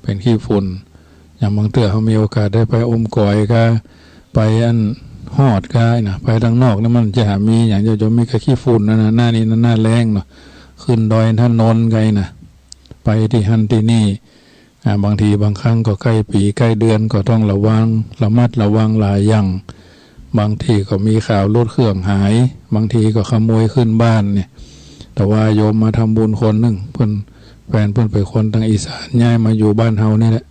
เป็นขี้ฝุ่นอย่างบางเตื้อเขามีโอกาสได้ไปอมก่อยก็ไปอันหอดก็นะไปทางนอกนี่มันจะมีอย่างจะมีกระขี้ฝุ่นนะหน้านี้หน้าแรงเนาะขึ้นดอยท่านนนไงนะไปที่ฮันที่นี่บางทีบางครั้งก็ใกล้ปีใกล้เดือนก็ต้องระมัดระวังหลายอย่างบางทีก็มีข่าวรถเครื่องหายบางทีก็ขโมยขึ้นบ้านเนี่ยแต่ว่าโยมมาทำบุญคนหนึ่งเพื่อนแฟนเพื่อนไปคนทางอีสานย้ายมาอยู่บ้านเฮานี่แหละ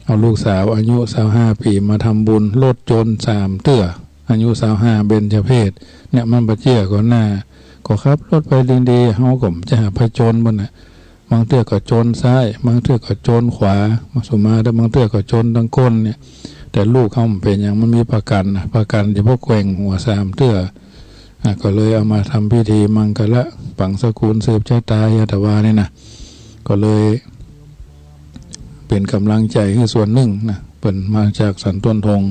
เอาลูกสาวอายุ25 ปีมาทำบุญรถจน3 เตื้ออายุ25เบญจเพศเนี่ยมันบาเจียก็หน้าก็ครับรถไปดีๆเฮาก็จะหาผจญบนน่ะบางเตื้อก็จนซ้ายบางเตื้อก็จนขวามาสมาแต่บางเตื้อก็จนทางก้นเนี่ยแต่ลูกเขาเป็นอย่างมันมีประกันเฉพาะแกว่งหัว3 เตื้อก็เลยเอามาทำพิธีมังกรปังสกุลสืบชะตายาตวานี่นะก็เลยเป็นกำลังใจให้ส่วนหนึ่งนะเป็นมาจากสันต้นทง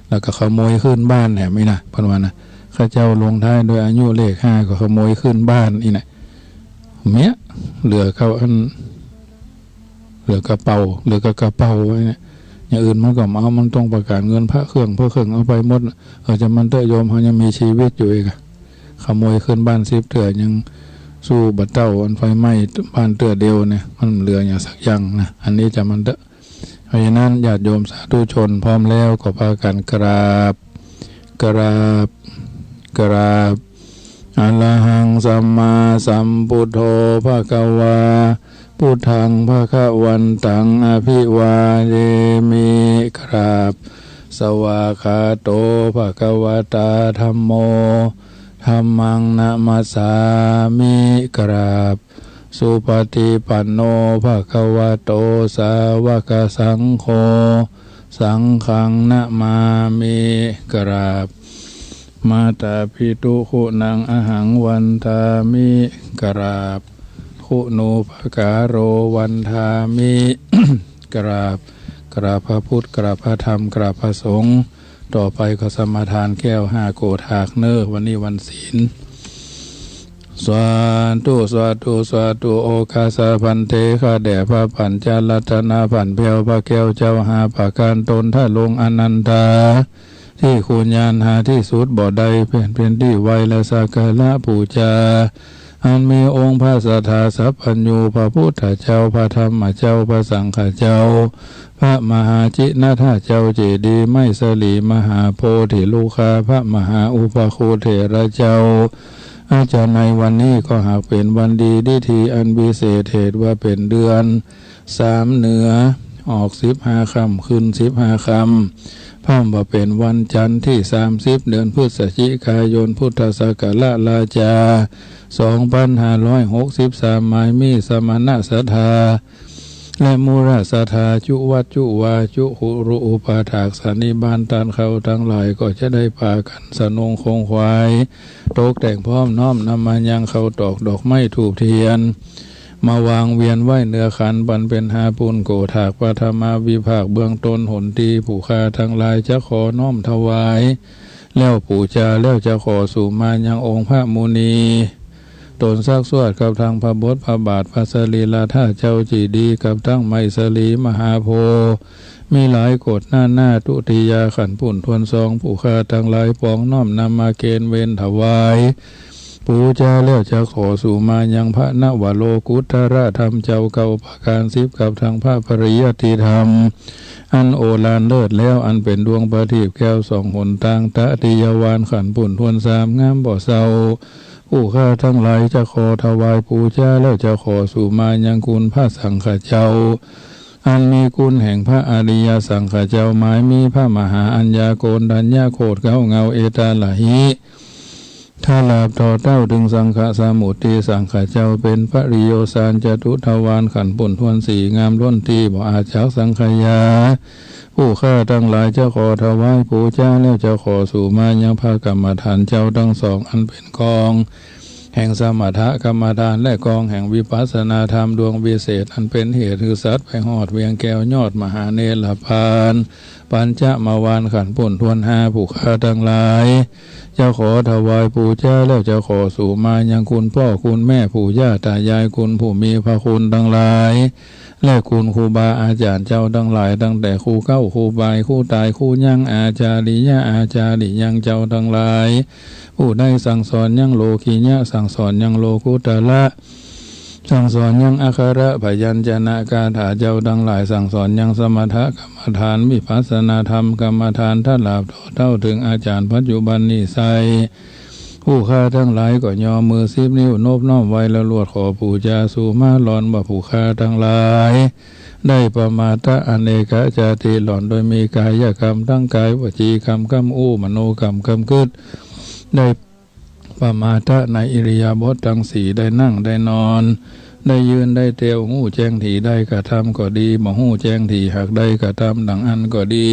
แล้วก็ขโมยขึ้นบ้านแหมไม่นะพันวันนะข้าเจ้าลงท้ายโดยอายุเลข5ก็ขโมยขึ้นบ้านอีนะเมียเหลือเขาอันเหลือกระเป๋าไว้เนี่ยอย่างอื่นมันก็เอามันต้องประกาศเงินพระเครื่องเอาไปหมดจะมันเตะโยมเขายังมีชีวิตอยู่อีกขโมยขึ้นบ้าน10 เถื่อยังสู้บัดเต้าอันไฟไหม้บ้านเตือเดียวเนี่ยมันเหลืออย่างสักอย่างนะอันนี้จะมันเตอะเพราะฉะนั้นญาติโยมสาธุชนพร้อมแล้วก็พากันกราบอะระหังสัมมาสัมพุทโธภะคะวาพุทธังภะคะวันตังอภิวาเทมิกราบสวากขาโตภะคะวตาธัมโมธัมมังนะมัสสามิกราบสุปฏิปันโนภะคะวะโตสาวกสังโฆสังฆังนะมามิกราบมาตาภิตุคุณังอหังวันทามิกราบคุณูปการโรวันทามิกราบพระพุทธกราบพระธรรมกราบพระสงฆ์ต่อไปก็สมาทานแก้ว5 โกฏหากเนอวันนี้วันศีลสาธุโอคาสาพันเทข้าแด่พระปัญจรัตนาผันเพียวพระแก้วเจ้าหาปากการตนท่าลงอนันตาที่คุณญาณหาที่สุดบ่ใดเป็นที่ไวและสักการะบูชาอันมีองค์พระสัทธาสัพพัญญูพระพุทธเจ้าพระธรรมเจ้าพระสังฆเจ้าพระมหาจินาถเจ้าเจดีย์ไม่สลีมหาโพธิลูกาพระมหาอุปโคเถระเจ้าอาจารย์ในวันนี้ก็หากเป็นวันดีดีทีอันวิเศษเหตุว่าเป็นเดือน3เหนือออก15 ค่ำขึ้น15 ค่ำพร้อมว่าเป็นวันจันทร์ที่30 เดือนพฤศจิกายนพุทธศักราชราชา2563หมายมีสมณศรัทธาและมูราศรัทธาจุวัดจุวาจุหุรุอุปาถากสันนิบาตตานเขาทั้งหลายก็จะได้พากันสนงคงควายตกแต่งพร้อมน้อมนำมายังเขาตอกดอกไม้ถูกเทียนมาวางเวียนไว้เนื้อขันบันเป็นหาปุณโกถากปฐมาวิภาคเบื้องต้นหนตีผู้ฆ่าทั้งหลายจะขอน้อมถวายแล้วปู่จาแล้วจะขอสู่มายังองค์พระมุนีตนซักสวดกับทางพระบทพระบาทพระสรีลาธาเจ้าจีดีกับทั้งไมสลีมหาโพมีหลายกฎหน้าตุติยาขันปุ่นทวนซองผู้ฆ่าทั้งหลายปองน้อมนำมาเกณฑ์เวนถวายปูจาแล้วจะขอสู่มายังพระนวโรกุตระธรรมเจ้าเก่าประการ10กับทางพระปริยัติธรรมอันโอฬารเลิศแล้วอันเป็นดวงประทีปแก้ว2 หนต่างตะติยวานขันปุ่นทวน3งามบ่เศร้าผู้ข้าทั้งหลายจะขอถวายปูจาแล้วจะขอสู่มายังคุณพระสังฆเจ้าอันมีคุณแห่งพระอริยสังฆเจ้าหมายมีพระมหาอัญญาโกณดัญญาโคตเก้าเงาเอตาลหิถ้าลาบต่อเต้าถึงสังฆสมุติสังฆเจ้าเป็นพระริโยสารจตุทวารขันปุ่นทวน4งามล้นทีบ่อาจากสังขยาผู้ข้าทั้งหลายจะขอถวายปูจาแล้วจะขอสู่มายังพระกรรมฐานเจ้าทั้ง2อันเป็นกองแห่งสมถกรรมฐานและกองแห่งวิปัสสนาธรรมดวงวิเศษอันเป็นเหตุคือสัตว์ไปหอดเวียงแก้วยอดมหาเนรพานปัญจมาวานขันปุ่นทวน5ผู้ข้าทั้งหลายจะขอถวายปูจาแล้วจะขอสู่มายังคุณพ่อคุณแม่ปู่ย่าตายายคุณผู้มีพระคุณทั้งหลาย และคุณครูบาอาจารย์เจ้าทั้งหลายตั้งแต่ครูเก้าครูบายครูตายครูยังอาจาริยะอาจาริยังเจ้าทั้งหลายผู้ได้สั่งสอนยังโลกียะสั่งสอนยังโลกุตละสั่งสอนยังอัคระพยัญชนะกาถาเจ้าทั้งหลายสั่งสอนยังสมถกรรมฐานวิปัสสนาธรรมกรรมฐานท่านหลาบเท่าถึงอาจารย์ปัจจุบันนี้ใสผู้ข้าทั้งหลายก็ยอมมือซิบนิ้วนบน้อมไว้แล้วลวดขอปู่จาสู่มาหลอนบ่ผู้ข้าทั้งหลายได้ประมาทอเนกจาติหลอนโดยมีกายกรรมทั้งกายวจีกรรมกรรมอู้มโนกรรมกรรมกึศได้ประมาทในอิริยาบถทั้งสี่ได้นั่งได้นอนได้ยืนได้เตียวหู้แจ้งถี่ได้กระทำก็ดีบ่หู้แจ้งถี่หากได้กระทำดังอันก็ดี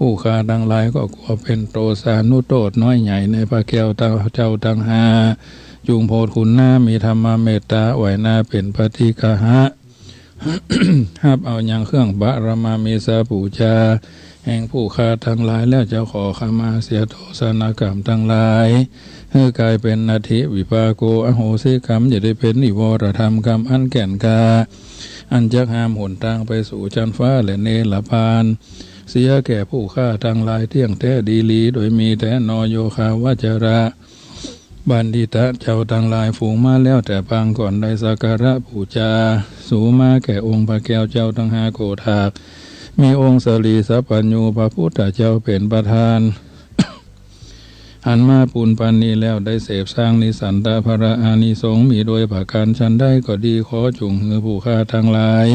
ผู้ข้าทั้งหลายก็กลัวเป็นโตสานุโตษน้อยใหญ่ในพระแก้วเจ้าทั้งหาจุงโพธคุณหน้ามีธรรมเมตตาไหวหน้าเป็นปฏิฆะหะ ห้าเอาอย่างเครื่องบารมามีสาปูชาแห่งผู้ข้าทั้งหลายแล้วจะขอขมาเสียโทษนกรรมทั้งหลายให้กลายเป็นนาทิวิปาโกอโหสิกรรมอย่าได้เป็นนิวรธรรมกรรมอันแก่นกาอันจะห้ามหนทางไปสู่จันฟ้าและเนรพานเสียแก่ผู้ฆ่าทั้งหลายเที่ยงแท้ดีลีโดยมีแต่นโยคาวจระบัณฑิตะเจ้าทั้งหลายฝูงมาแล้วแต่ปางก่อนได้สักการะบูชาสูมาแก่องค์พระแก้วเจ้าทั้งห้าโกฏากมีองค์สรีสัพพัญญูพระพุทธเจ้าเป็นประธาน หันมาปุณปันนี้แล้วได้เสพสร้างนิสันตภระอานิสงส์มีโดยประการชั้นได้ก็ดีขอจุงหือผู้ฆ่าทั้งหลาย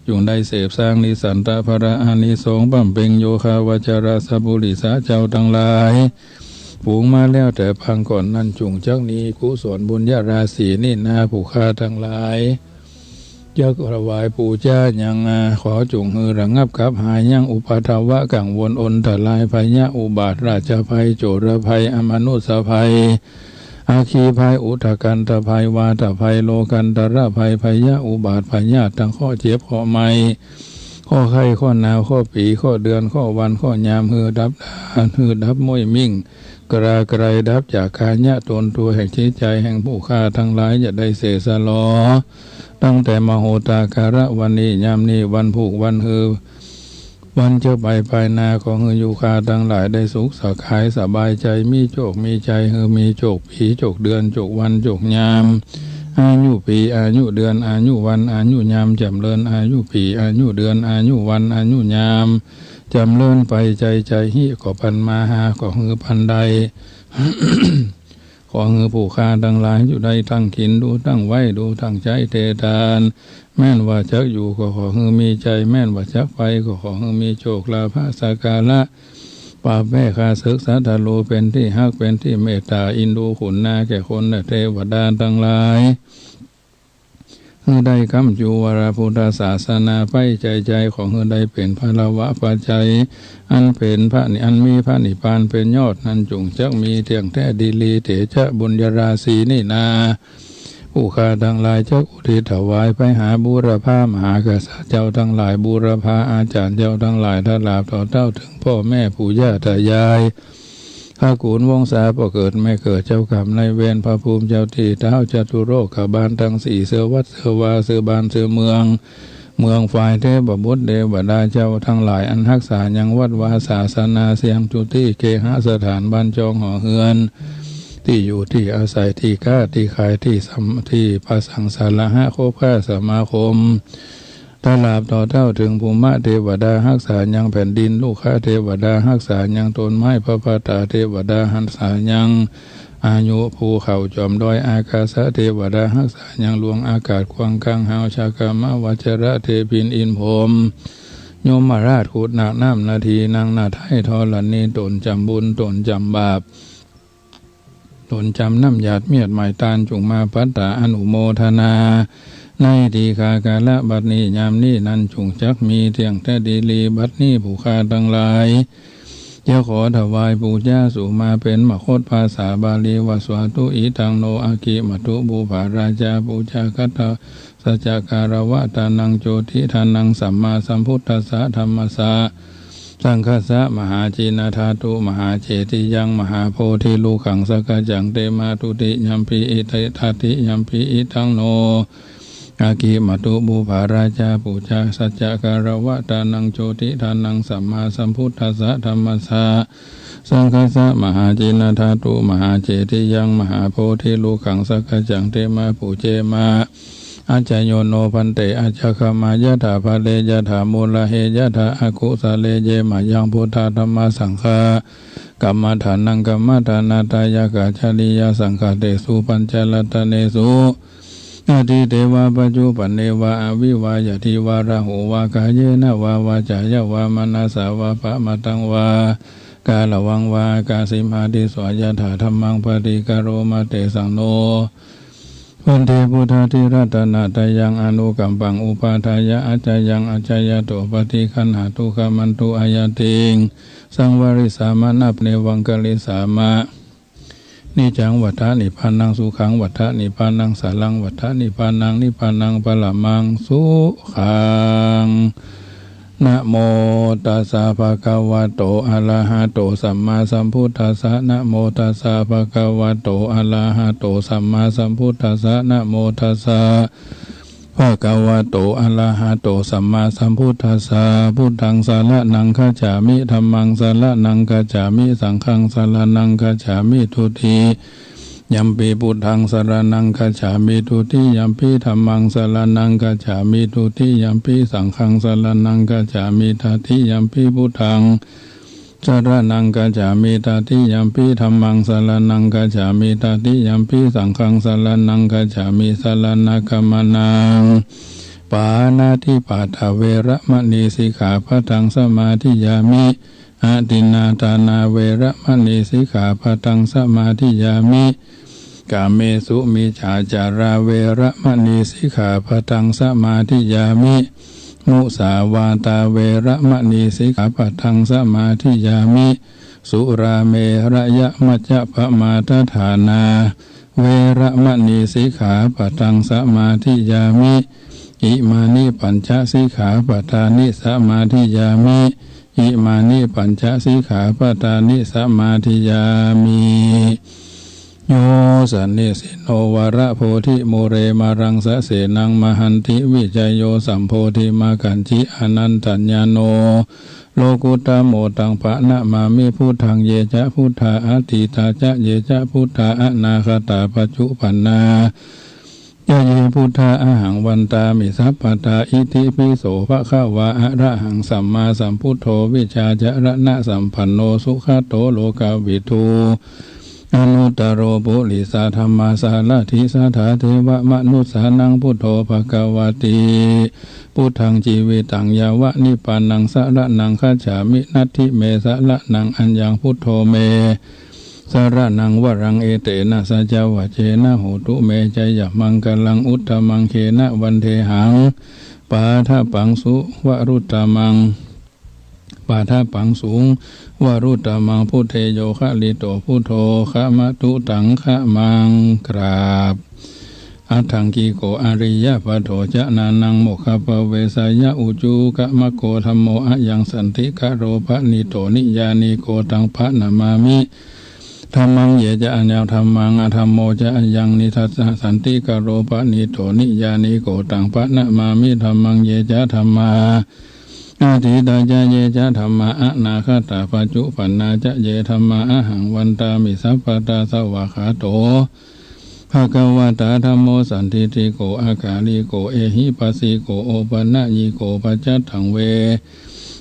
จุงได้เสพสร้างนิสันตภระอานิสงส์บำเพ็ญโยคาวจรสัพพุริสาเจ้าทั้งหลายฝูงมาแล้วแต่พังก่อนนั่นจุงจักนี้กุศลบุญญาราศีนี่นาผู้ฆ่าทั้งหลายจักถวายปู่จ้ายังขอจุงหือระงับกับหายยังอุปาทวะกังวลอนตรายภัยยะอุบาทราชภัยโจรภัยอมนุสภัยอาคีภัยอุทกันตภัยวาตภัยโลกันตระภัยภัยยะอุบาทภัยญาติทั้งข้อเจ็บข้อไม่ข้อไข้ข้อหนาวข้อปีข้อเดือนข้อวันข้อยามหือดับหือดับม้วยมิ่งกระไกรดับจากกายะตนตัวแห่งจิตใจแห่งผู้ฆ่าทั้งหลายจะได้เสสลอตั้งแต่มโหตาการะวันนี้ยามนี้วันผูกวันฮือวันเจ้าไปภายนาของฮือยูคาทั้งหลายได้สุขสกายสบายใจมีโจกมีใจฮือมีโจกปีโจกเดือนโจกวันโจกยามอายุปีอายุเดือนอายุวันอายุยามจำเริญอายุปีอายุเดือนอายุวันอายุยามจำเริญไปใจหิก็พันมาหาก็ฮือพันใด ขอฮือผู้ฆ่าทั้งหลายอยู่ได้ตั้งขินดูตั้งไว้ดูตั้งใจเททานแม่นว่าจักอยู่ก็ขอฮือมีใจแม่นว่าจักไปก็ขอฮือมีโชคลาภสักการะปาแม่คาศึกษาทะโลเป็นที่ฮักเป็นที่เมตตาอินดูขุนนาแก่คนและเทวดาทั้งหลายฮือได้คำจูวราพุทธศาสนาไปใจของฮือได้เป็นพระวะปัจจัยอันเป็นพระนิอันมีพระนิพพานเป็นยอดนั้นจุงจักมีเที่ยงแท้ดีลีเถชะบุญญาราศีนี่นาผู้ข้าทั้งหลายจักอุทิศถวายไปหาบูรพามหากษัตริย์เจ้าทั้งหลายบูรพาอาจารย์เจ้าทั้งหลายท่านลาบต่อเต้าถึงพ่อแม่ปู่ย่าตายายข้ากูลวงศาพ่อเกิดไม่เกิดเจ้ากรรมในเวรพระภูมิเจ้าที่เท้าจตุโรคขบาลทั้งสี่เสือวัดเสือวาเสือบานเสือเมืองฝ่ายเทพบุตรเดวดาเจ้าทั้งหลายอันรักษายังวัดวาศาสนาเสียงจุติเกหสถานบ้านจองหอเฮือนที่อยู่ที่อาศัยที่ค้าที่ขายที่พระสังสารหะโคบค้าสมาคมตลาบต่อเท่าถึงภูมิเทวดารักษายังแผ่นดินลูกค้าเทวดารักษายังต้นไม้พระพาตาเทวดารักษายังอายุภูเขาจอมดอยอากาศเทวดารักษายังลวงอากาศควางกังหาวชากามวัจระเทพินอินพรมโยมราชขุดหนักน้ำนาทีนางนาไทยทอหลันนี้ตนจำบุญตนจำบาปตนจำน้ำหยาดเมียดหมายตาลจุงมาปัตตาอนุโมทนาในทีคากาละบัดนี้ยามนี้นั้นจุงจักมีเที่ยงแท้ดีลีบัดนี้ผู้ฆ่าทั้งหลายจะขอถวายปู่ย่าสู่มาเป็นมคตภาษาบาลีวสวาตุอิตังโนอากิมัตุบูภาราชาปูชาคัตถะสัจจการวะตานังโจทิทานังสัมมาสัมพุทธัสสะธรรมสะสังฆสะมหาจีนาธาตุมหาเจติยังมหาโพธิลูขังสกจังเตมาตุติยัมปีอิเตทัติยัมปีอิทังโน อากิมัตุบุภาราชาปุชาสัจจการวะตานังโจติทานังสัมมาสัมพุทธัสสะธรรมัสสะสังฆัสสะมหาจินธาตุมหาเจติยังมหาโพธิลูกังสักจังเตมาปุเจมาอาจโยโนพันเตอาจขมายะถาภะเลยะถามูลเหยะถาอากุสะเลเยมายังพุทธธรรมสังฆากัมมฐานังกัมมฐานาตายากาชลิยาสังฆเตสุปัญจลัตตเนสุอาทิเทวาปัจจุปันเนวะอวิวายทิวาระโหวากายเยนะวาวาจายะวามนาสาวาปะมะตังวากาลวังวากาสิมาติสวยถาธรรมังปฏิกโรมาเตสังโนวันเทพุทธาธิรัตนาตยังอนุกัมปังอุปาทายะอาจายังอาจายะโตปฏิคันหาตุขมันตุอายติงสังวริสามานับเนวังกลิสามะนิจังวัฏฐานิพพานังสุขังวัฏฐานิพพานังสารังวัฏฐานิพพานังนิพพานังปะละมังสุขังนะโมตัสสะภะคะวะโตอะระหะโตสัมมาสัมพุทธัสสะนะโมตัสสะภะคะวะโตอะระหะโตสัมมาสัมพุทธัสสะนะโมตัสสะภะคะวะโตอะระหะโตสัมมาสัมพุทธัสสะพุทธังสารนังคัจฉามิธัมมังสารนังคัจฉามิสังฆังสารนังคัจฉามิทุติยัมปิพุทธังสารนังคัจฉามิทุติยัมปิธัมมังสารนังคัจฉามิทุติยัมปิสังฆังสารนังคัจฉามิทัตติยัมปิพุทธังสารนังคัจฉามิทัตติยัมปิธัมมังสารนังคัจฉามิทัตติยัมปิสังฆังสารนังคัจฉามิสารณกัมมนังปานาติปาทเวระมณีสิกขาปะทังสมาธิยามิอาทินนาทานาเวระมณีสิกขาปะทังสมาธิยามิกาเมสุมิจฉาจาราเวระมณีสิกขาปะทังสมาธิยามิมุสาวาตาเวระมณีสิกขาปะทังสมาธิยามิสุราเมระยะมัจจะปะมาทฐานาเวระมณีสิกขาปะทังสมาธิยามิอิมานิปัญจสิกขาปทานิสมาธิยามิอิมานิปัญจสิกขาปทานิสมาธิยามิโยสันนิสิโนวระโพธิโมเรมารังสะเสนังมหันติวิจโยสัมโพธิมาคันจิอนันตัญญาโนโลกุตโมตังภะนะมามิพุทธังเยจะพุทธาอาทิตาจะเยจะพุทธาอนาคตาปัจจุปันนายะเยพุทธาอะหังวันตามิสัพพตาอิติปิโสภะคะวะอะระหังสัมมาสัมพุทโธวิชาจรณะสัมปันโนสุขโตโลกวิทูอนุตตโรปุริสาธรรมาสารถิสาธาเทวมนุสสานังพุทโธภควติพุทธังจีวิตังยาวะนิพพานังสารนังคัจฉามินัตถิเมสารนังอัญญังพุทโธเมสารนังวรังเอเตนะสัจวะเจนะโหตุเมจยมังกลังอุตตมังเคนะวันเทหังปาทะปังสุวรุตตมังปาทะปังสูงวรุตตมังพุทเทโยคะลิโตพุทโธคะมะตุตังคะมังกราบอัตถังกีโกอริยะปะโถจะนานังโมคปะเวสายะอุจูกะมะโกธัมโมอะยังสันติกะโรภะนิโตนิยานิโกตังภะนามามิธรรมังเยจะอัญญาธรรมังอธรรมโมจะอัญญังนิทัสสะสันติกะโรภะนิโตนิยานิโกตังภะนามามิธรรมังเยจะธรรมาอาทิตาจะเยจะธรรมะอนาคตาปัจจุปันนาจะเยธรรมะอหังวันตามิสัพพตาสวากขาโตภะคะวะตาธัมโมสันติติโกอาคาลิโกเอหิปัสสิโกโอปันนะยิโกปัจจัตถังเว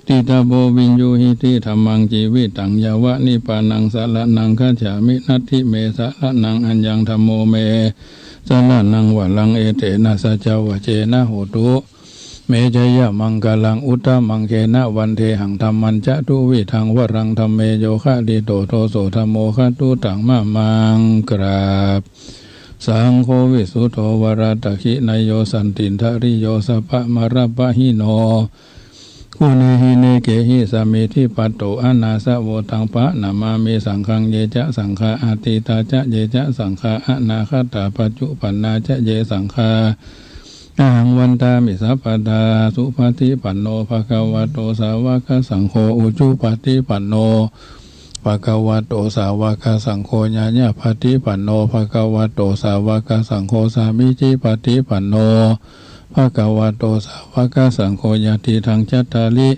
ติตาโบวินยูหิติธรรมังจีวิตังยาวะนิปานังสารนังคัจฉามินัตถิเมสารนังอัญญังธัมโมเมสารนังวะลังเอเตนะสัจวะเจนะโหตุเมจยะมังกลังอุตตมังเคนะวันเทหังธรรมันจะตุวิทังวรังธรรมเมโยคะดิโตโทโสธัมโมคะตุตังมะมังกราบสังโฆวิสุทโธวรตคินายโยสันตินทริโยสัพพะมรปะหิโนกุเนหิเนเกหิสามิทิปัตโตอนาสะโวตังปะนามามิสังฆังเยจะสังฆาอาติตาจะเยจะสังฆาอนาคตาปัจจุปันนาจะเยสังฆาอาหังวันตามิสัพพตาสุปฏิปันโนภะคะวะโตสาวกสังโฆอุจุปฏิปันโน ภะคะวะโตสาวกสังโฆญาญาปฏิปันโนภะคะวะโตสาวกสังโฆสามิจิปฏิปันโนภะคะวะโตสาวกสังโฆญาติทังจัตตาริ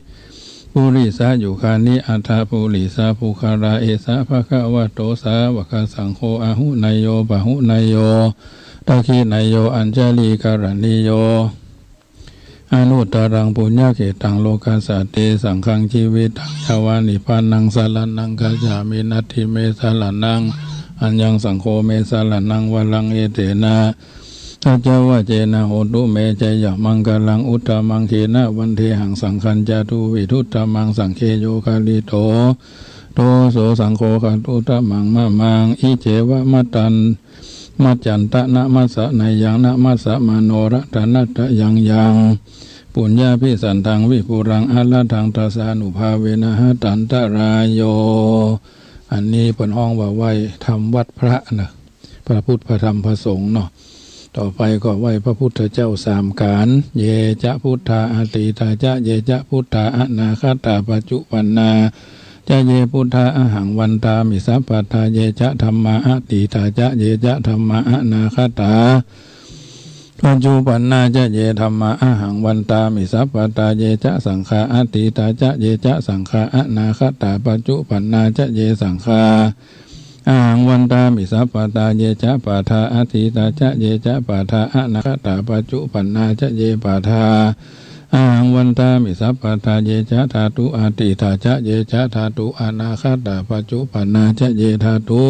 ปุริสายุคานิอัฏฐปุริสาภูคาราเอสะภะคะวะโตสาวกสังโฆอาหุนายโยปะหุนายโยตะคีนายโยอัญจลีการณิโยอนุตตรังปุญญาเกตังโลกัสสะเตสังฆังชีวิตังชาวานิพานังสารนังกัจจามินัตถิเมสารนังอัญญังสังโฆเมสารนังวลังเอเตนะทัจจวะเจนะโหตุเมจยมังกลังอุตตมังเขนะวันเทหังสังคัญจตุวิทุตตมังสังเคโยคาลิโตโตโสสังโฆขันตุตมังมะมังอิเจวะมัตตันมัจจันตะนะมัสสะในยังนะมัสสะมโนระตนัตตะยังยังปุญญาภิสันทังวิปุรังอัลลทังตัสสานุภาเวนะหะตันตรายโยอันนี้เป็นห้องว่าไหว้ทำวัดพระนะพระพุทธพระธรรมพระสงฆ์เนาะต่อไปก็ไหว้พระพุทธเจ้าสามการเยจะพุทธาอติตาจะเยจะพุทธาอนาคตาปัจจุปันนาจะเยพุทธาอหังวันตามิสัพพทาเยจะธรรมาอติตาจะเยจะธรรมาอนาคตาปัจจุปันนาจะเยธรรมาอหังวันตามิสัพพทาเยจะสังฆาอติตาจะเยจะสังฆาอนาคตาปัจจุปันนาจะเยสังฆาอาหังวันตามิสัพพตาเยจะปาทาอธิตาจะเยจะปาทาอนาคตาปัจจุปันนาจะเยปาทาอาหังวันตามิสัพพตาเยจะธาตุอธิตาจะเยจะธาตุอนาคตาปัจจุปันนาจะเยธาตุ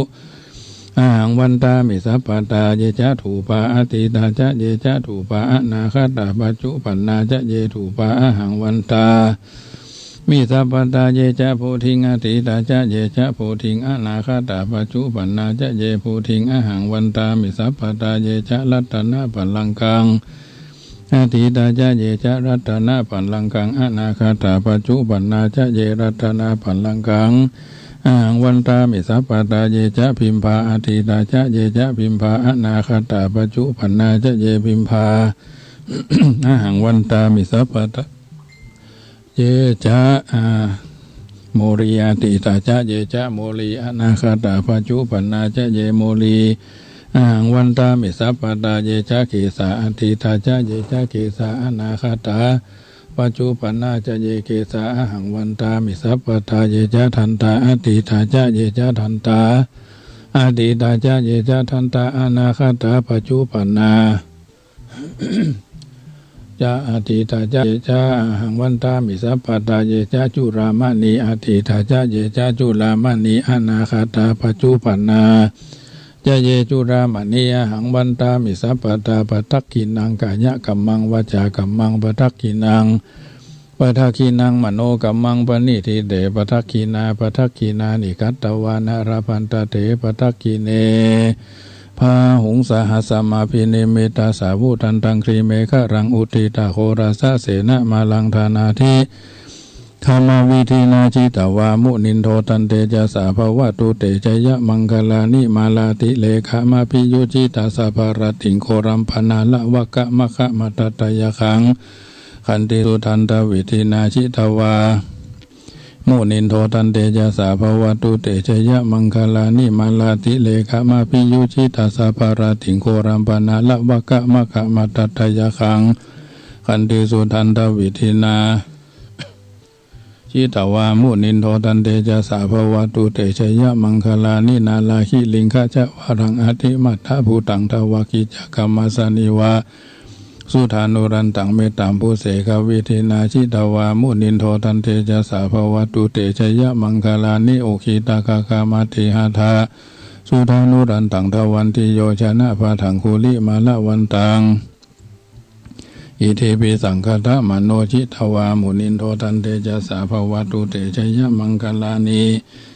อาหังวันตามิสัพพตาเยจะถูปาอธิตาจะเยจะถูปาอนาคตาปัจจุปันนาจะเยถูปาอาหังวันตามิสัพพตาเยจะโพธิงอติตาจะเยจะโพธิงอนาคตาปัจจุปันนาจะเยโพธิงอหังวันตามิสัพพตาเยจะรัตนะปัลลังกังอติตาจะเยจะรัตนะปัลลังกังอนาคตาปัจจุปันนาจะเยรัตนะปัลลังกังอหังวันตามิสัพพตาเยจะพิมพาอติตาจะเยจะพิมพาอนาคตาปัจจุปันนาจะเยพิมพา อหังวันตามิสัพพตาเยจะโมริยติตาจะเยจะโมลีอนาคตาปัจจุปันนาจะเยโมลีอาหังวันตามิสัพพตาเยจะเกสาอธิตาจะเยจะเกสาอนาคตาปัจจุปันนาจะเยเกสาอาหังวันตามิสัพพตาเยจะทันตาอธิตาจะเยจะทันตาอธิตาจะเยจะทันตาอนาคตาปัจจุปันนาจะอธิตาจะเยจะหังวันตามิสัพพตาเยจะจุรามณีอธิตาจะเยจะจุรามณีอนาคตาปัจจุปันนาจะเยจุรามณีหังวันตามิสัพพตาปทักขินังกายะกัมมังวจากัมมังปทักขินังปทักขินังมโนกัมมังปณิทิเตปทักขินาปทักขินานิกัตตวานาราพันตเตปทักขิเนพาหุงสหัสมาพิเนเมตาสาวุทันตังครีเมฆรังอุติตาโคราสะเสนะมาลังธานาทิธรรมวิธีนาจิตวามุนินโทตันเตจะสาภวะตุเตจยะมังคลานิมาลาติเลขามาพิยุจิตาสาภารติงโครัมพนาละวะกะมะคะมัตตยะขังขันติสุทันตวิธีนาจิตวามุนินโทตันเตจะสาภวะตุเตจยะมังคลานิมาลาติเลขามาพิยุจิตาสาภารติงโครัมพนาละวะกะมะคะมัตตยะขังขันติสุทันตวิธีนาจิตวามุนินโทตันเตจะสาภวตุเตชยะมังคลานินาลาหิลิงคะจะวรังอธิมัตถะภูตังทวากิจกรรมสนิวาสุธานุรันตังเมตตามภูเสกวิธินาจิตวามุนินโทตันเตจะสาภวตุเตชยะมังคลานิโอคิตากากามาติหาทาสุธานุรันตังทวันติโยชนะภาถังคุลิมาละวันตังอิเทปิสังฆทะมโนจิตวามุนินโทตันเตจะสาภวตุเตชยะมังคลานี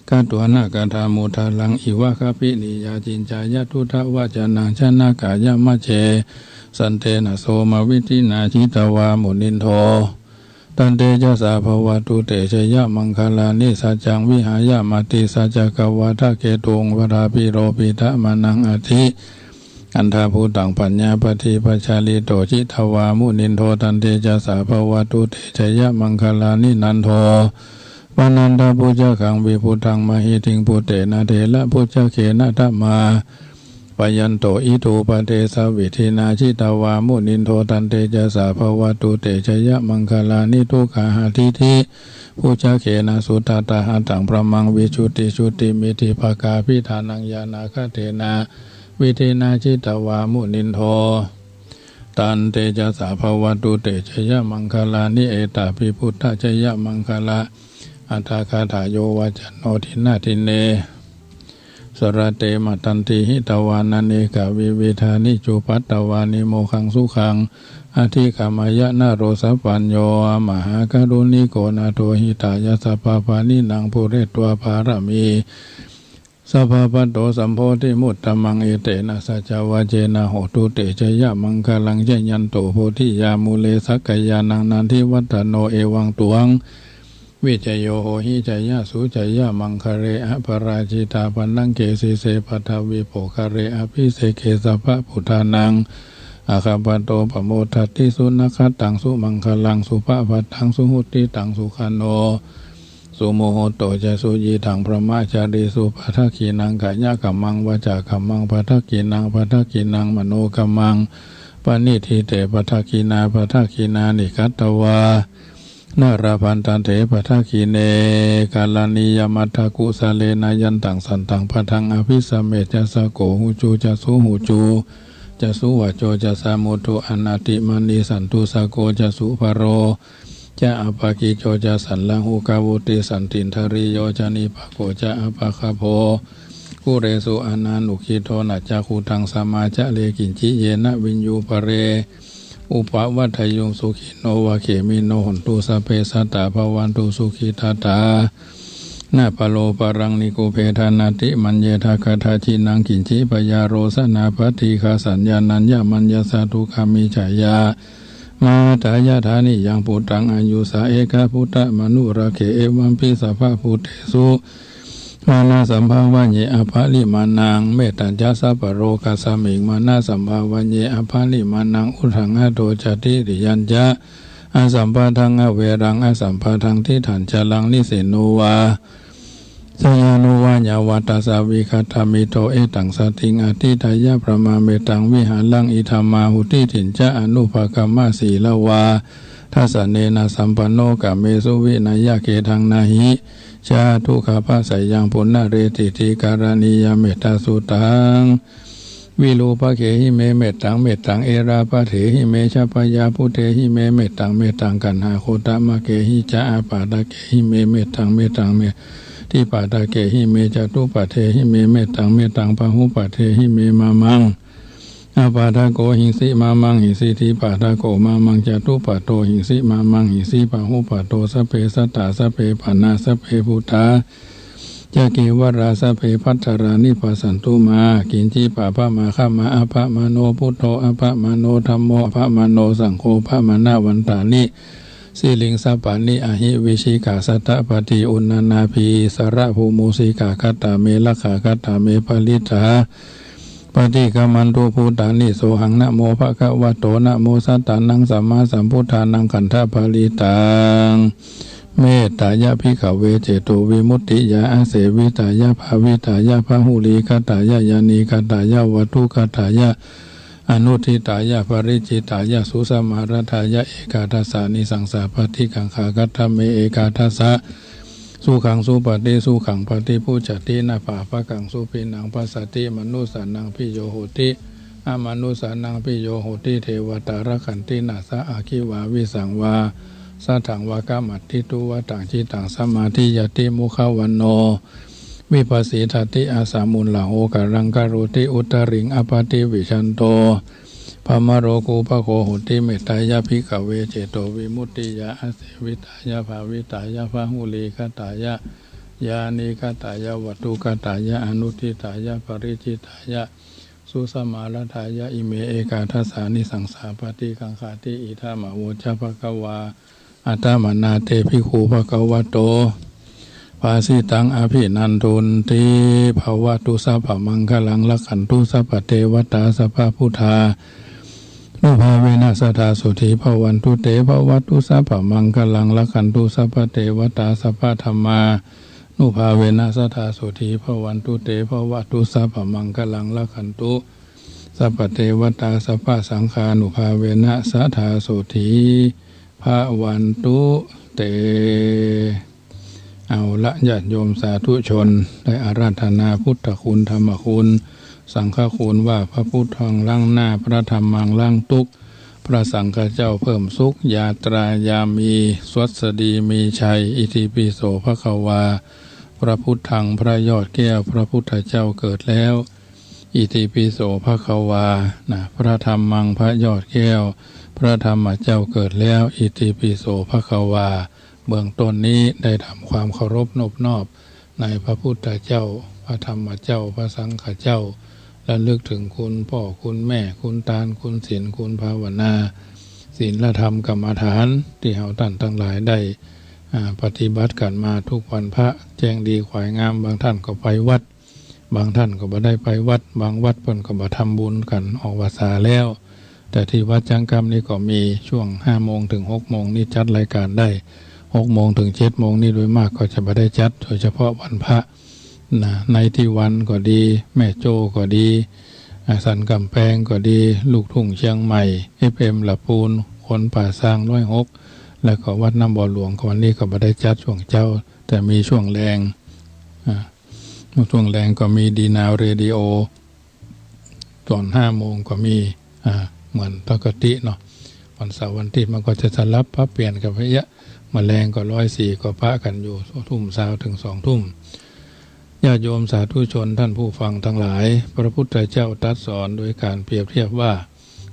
กัตวนาคาธามุทาลังอิวะคปินิยาจินจายะทุทะวะจนังชนะกายะมะเชสันเตนะโสมวิธินาจิตวามุนินโทตันเตจะสาภวตุเตชยะมังคลานิสัจจังวิหายะมติสัจจกวาทะเกตุงวราปิโรปิทะมานังอธิอันธาภูตังปัญญาปฏิปัชาลิโตจิตวามุนินโทตันเตจะสาภวตุเตชยะมังคลานินันโทป ปนันทพุจขังวิพุทังมหิทิงพุเตนะเถระพุจเขนะธรรมาปยันโตอิโตปเทสวิธินาชิตาวามุนินโทตันเตจะสาภวตุเตชยมังคลานิทุขาหาทิทิพุจเขนะสุตตาหัตังประมังวิชุติชุติมิธิภกาพิธานังยานาคเทนาวิธินาชิตาวามุนินโทตันเตจะสาภวตุเตชยมังคลานิเอตาภิพุทธชยมังคลาอัฏฐคาถาโยวาจันโนทินาทิเนสระเตมตันติหิตวานันเอกวิเวธานิจุปัตตวานิโมขังสุขังอธิขามายะนาโรสัพปัญโยมหากรุณิโกนาโทหิตายะสัพพปานินังภูเรตวาภารมีสัพพปัตโตสัมโพธิมุตตมังเอเตนะสัจวะเจนะโหตุเตชยมังคลังเจยันโตโพธิยามุเลสักกยานังนันทิวัตโนเอวังตวงวิจโยโหหิจยะสุจยะมังคะเรอปราชิตาปันนังเกสิเสปทวิโภคะเรอภิเสเกสัพพะพุทธานังอาคาปโตปโมทัตติสุนัคตังสุมังคลังสุภะภัตตังสุหุติตังสุขันโนสุโมโหโตจะสุยีถังพระมาจาริสุปัทกีนังกายะกัมมังวจากัมมังปัทกีนังปัทกีนังมโนกัมมังปณิทิเตปัทกีนาปัทกีนานิคัตตวานาราพันตันเถปทาคีเนกาลานิยมัตถกุสาเลนายันตังสันตังปะทังอภิสเมจะสะโกหูจูจะสุหูจูจะสุวะโจจะสามุตุอนาติมณีสันตุสะโกจะสุภโรจะอภากิโจจะสันลังหูกาวุติสันตินทริโยจะนิภโกจะอภาคโพกุเรสุอนานุคิโทนะจะคูทังสมาจะเลกินจิเยนะวินยูปเรอุปวัฏยุงสุขิโนวะเขมิโนหนตุสเปสัตตาภวันตุสุขิทัตตานาปโลปรังนิโกเพธานาติมัญเยทาคาทาชินังกินจิปยาโรสนาปฏิคาสัญญานัญญามัญญาสาธุคามิจายามาตายาธานิยังปุตังอายุสาเอกพุทธมนุราเขเอวัมปิสัพพะพุทเทสุมานาสัมภาวันเยอภาลิมานังเมตตัญญาสัพพโรกัสสมิงมานาสัมภาวันเยอภาลิมานังอุทังอโตจติริยัญจะอาสัมปะทังอเวรังอาสัมปะทังทิฏฐันจลังนิเสโนวาสยานุวาญาวัตตาสาวิคัตถามิโตเอตังสติงอติทายะประมาเมตังวิหารังอิธามาหุติถินจะอนุภกรรมสีละวาทัสสเนนะสัมปันโนกะเมสุวินายะเกทังนาหิชาทุกขภาสยังปุณณเรติติการณียเมตตาสุตังวิรูปะเขหิเมเมตตังเมตตังเอราปะเถหิเมชปยาพุเทหิเมเมตตังเมตตังกันหาโคตมะเขหิจาอาปาตะเขหิเมเมตตังเมตตังเมที่ปาตะเกหิเมจตุปะเทหิเมเมตตังเมตตังปะหุปะเทหิเมมามังอาปาทะโกหิสิมามังหิสิทิปาทะโกมามังจตุปะโตหิสิมามังหิสิปะหุปะโตสเปสัตตาสเปปานาสเปพุทธาจะเกวราสเปพัทธารานิปัสสันตุมากินจิปะพะมาฆะมาอะภะมโนพุทโธอะภะมโนธัมโมอะภะมโนสังโฆภะมนาวันตานิสิลิงสัปปานิอหิวิชิกาสัตตปฏิอุณนาภีสระภูมุสิกาคัตตาเมละขาคัตตาเมปลิตาปฏิกามันตุพุทธานิโสหังนะโมภะคะวะโตนะโมสัตตานังสัมมาสัมพุทธานังขันธปลิตังเมตตายะภิกขเวเจโตวิมุตติยาอาเสวิตายะภาวิตายะพหุลีคตายะยานีคตายะวัตถุคตายะอนุทิตายะปริจิตายะสุสมารทายะเอกาทัสสานิสังสาปฏิกังขากัตถเมเอกาทัสสะสุขังสุปฏิสุขังปฏิปุจจตินาภาภกังสุปินังปัสสติมนุสานังพิโยโหติอามนุสานังพิโยโหติเทวตารขันตินาสะอาคิวาวิสังวาสัทธังวากามัตติตุวตังจิตังสมาธิยติมุขวันโนวิปัสสิทติอาสามุลลาโหกรังกโรติอุตริงอปติวิชันโตภมโรกุปโคโหติเมตตายะภิกขเวเจโตวิมุตติยาอาเสวิตายะภาวิตายะพหุลีคตายะยานิคตายะวัตถุคตายะอนุทิตายะปริจิตายะสุสมารทายะอิเมเอกาทัสสานิสังสาปฏิกังขาติอิธามะโวจะภควาอัตตมนาเตภิกขุภควโตภาสิตังอภินันทุนติภวตุสัพพมังคลังลักขันตุสัพพเทวตาสัพพพุทธา นุภาเวนะสัทธาสุธีภวันตุเตภวัตตุสัพพมังคลังละขันตุสัพพเทวตาสัพพธรรมานุภาเวนะสัทธาสุธีภวันตุเตภวัตตุสัพพมังคลังละขันตุสัพพเทวตาสัพพสังฆานุภาเวนะสัทธาสุธีภวันตุเตเอาละญาติโยมสาธุชนได้อาราธนาพุทธคุณธรรมคุณสังฆคุณว่าพระพุทธองล่างหน้าพระธรรมังล่างทุกข์พระสังฆเจ้าเพิ่มสุขยาตรายามีสวัสดีมีชัยอิติปิโสภควาพระพุทธังพระยอดแก้วพระพุทธเจ้าเกิดแล้วอิติปิโสภควานะพระธรรมังพระยอดแก้วพระธรรมเจ้าเกิดแล้วอิติปิโสภควาเบื้องต้นนี้ได้ทำความเคารพนบนอบในพระพุทธเจ้าพระธรรมเจ้าพระสังฆเจ้าและลึกถึงคุณพ่อคุณแม่คุณตาคุณศีลคุณภาวนาศีลธรรมกรรมฐานที่เฮาท่านทั้งหลายได้ปฏิบัติกันมาทุกวันพระแจ้งดีขวายงามบางท่านก็ไปวัดบางท่านก็บ่ได้ไปวัดบางวัดเพิ่นก็บ่ทำบุญกันออกพรรษาแล้วแต่ที่วัดจังกรรมนี่ก็มีช่วง 5 โมงถึง 6 โมงนี่จัดรายการได้6 โมงถึง 7 โมงนี่โดยมากก็จะบ่ได้จัดโดยเฉพาะวันพระนะในที่วันก็ดีแม่โจ้ก็ดีสันกำแพงก็ดีลูกทุ่งเชียงใหม่FM ละปูนคนป่าซาง106แล้วก็วัดน้ำบ่อหลวงวันนี้ก็บ่ได้จัดช่วงเจ้าแต่มีช่วงแรงช่วงแรงก็มีดีนาวเรดิโอตอน 5 โมงก็มีเหมือนปกติเนาะวันเสาร์วันอาทิตย์มันก็จะสลับปรับเปลี่ยนกันไปเยอะมาแรงก็104ก็พระกันอยู่ทุ่มเช้าถึง2 ทุ่มญาติโยมสาธุชนท่านผู้ฟังทั้งหลายพระพุทธเจ้าตรัสสอนโดยการเปรียบเทียบว่า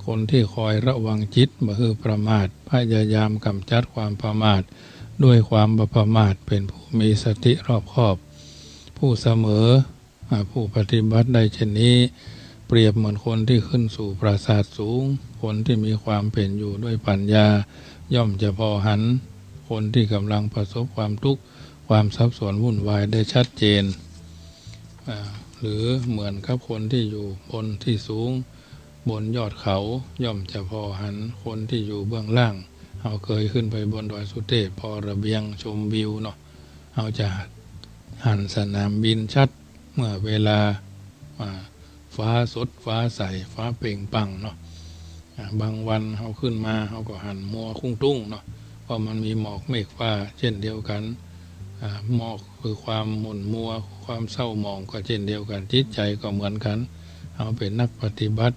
คนที่คอยระวังจิตบ่คือประมาทพยายามกำจัดความประมาทด้วยความบ่ประมาทเป็นผู้มีสติรอบคอบผู้เสมอผู้ปฏิบัติได้เช่นนี้เปรียบเหมือนคนที่ขึ้นสู่ปราสาทสูงคนที่มีความเป็นอยู่ด้วยปัญญาย่อมจะพอหันคนที่กำลังประสบความทุกข์ความสับสนวุ่นวายได้ชัดเจนหรือเหมือนกับคนที่อยู่บนที่สูงบนยอดเขาย่อมจะพอหันคนที่อยู่เบื้องล่างเราเคยขึ้นไปบนดอยสุเทพพอระเบียงชมวิวเนาะเราจะหันสนามบินชัดเมื่อเวลาฟ้าสดฟ้าใสฟ้าเปล่งปลั่งเนาะบางวันเขาขึ้นมาเขาก็หันมัวคุ้งตุ้งเนาะเพราะมันมีหมอกเมฆฟ้าเช่นเดียวกันหมอกคือความหม่นมัวความเศร้าหมองก็เช่นเดียวกันจิตใจก็เหมือนกันเขาเป็นนักปฏิบัติ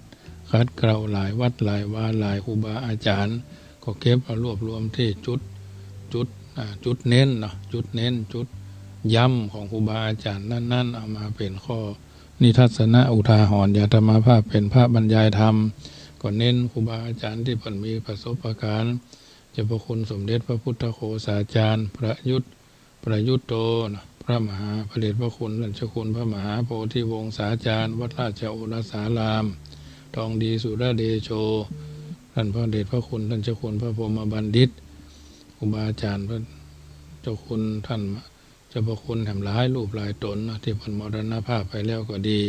คัดเกลาหลายวัดหลายวาหลายครูบาอาจารย์ก็เก็บมารวบรวมที่จุดเน้นเนาะจุดเน้นจุดย้ำของครูบาอาจารย์นั่นเอามาเป็นข้อนิทัศนะอุทาหรณ์อย่าธรรมภาพเป็นพระบรรยายธรรมก็เน้นครูบาอาจารย์ที่เพิ่นมีประสบการณ์เจ้าพระคุณสมเด็จพระพุทธโฆษาจารย์ประยุทธ์โตพระมหาพระเดชพระคุณราชคุณพระมหาโพธิวงศาจารย์วัดราชโอรสารามทองดีสุรเดโชท่านพระเดชพระคุณท่านเจ้าคุณพระพรหมบัณฑิตครูบาอาจารย์พระเจ้าคุณท่านเจ้าพระคุณแห่งหลายรูปหลายตนที่เพิ่นมรณภาพไปแล้วก็ดี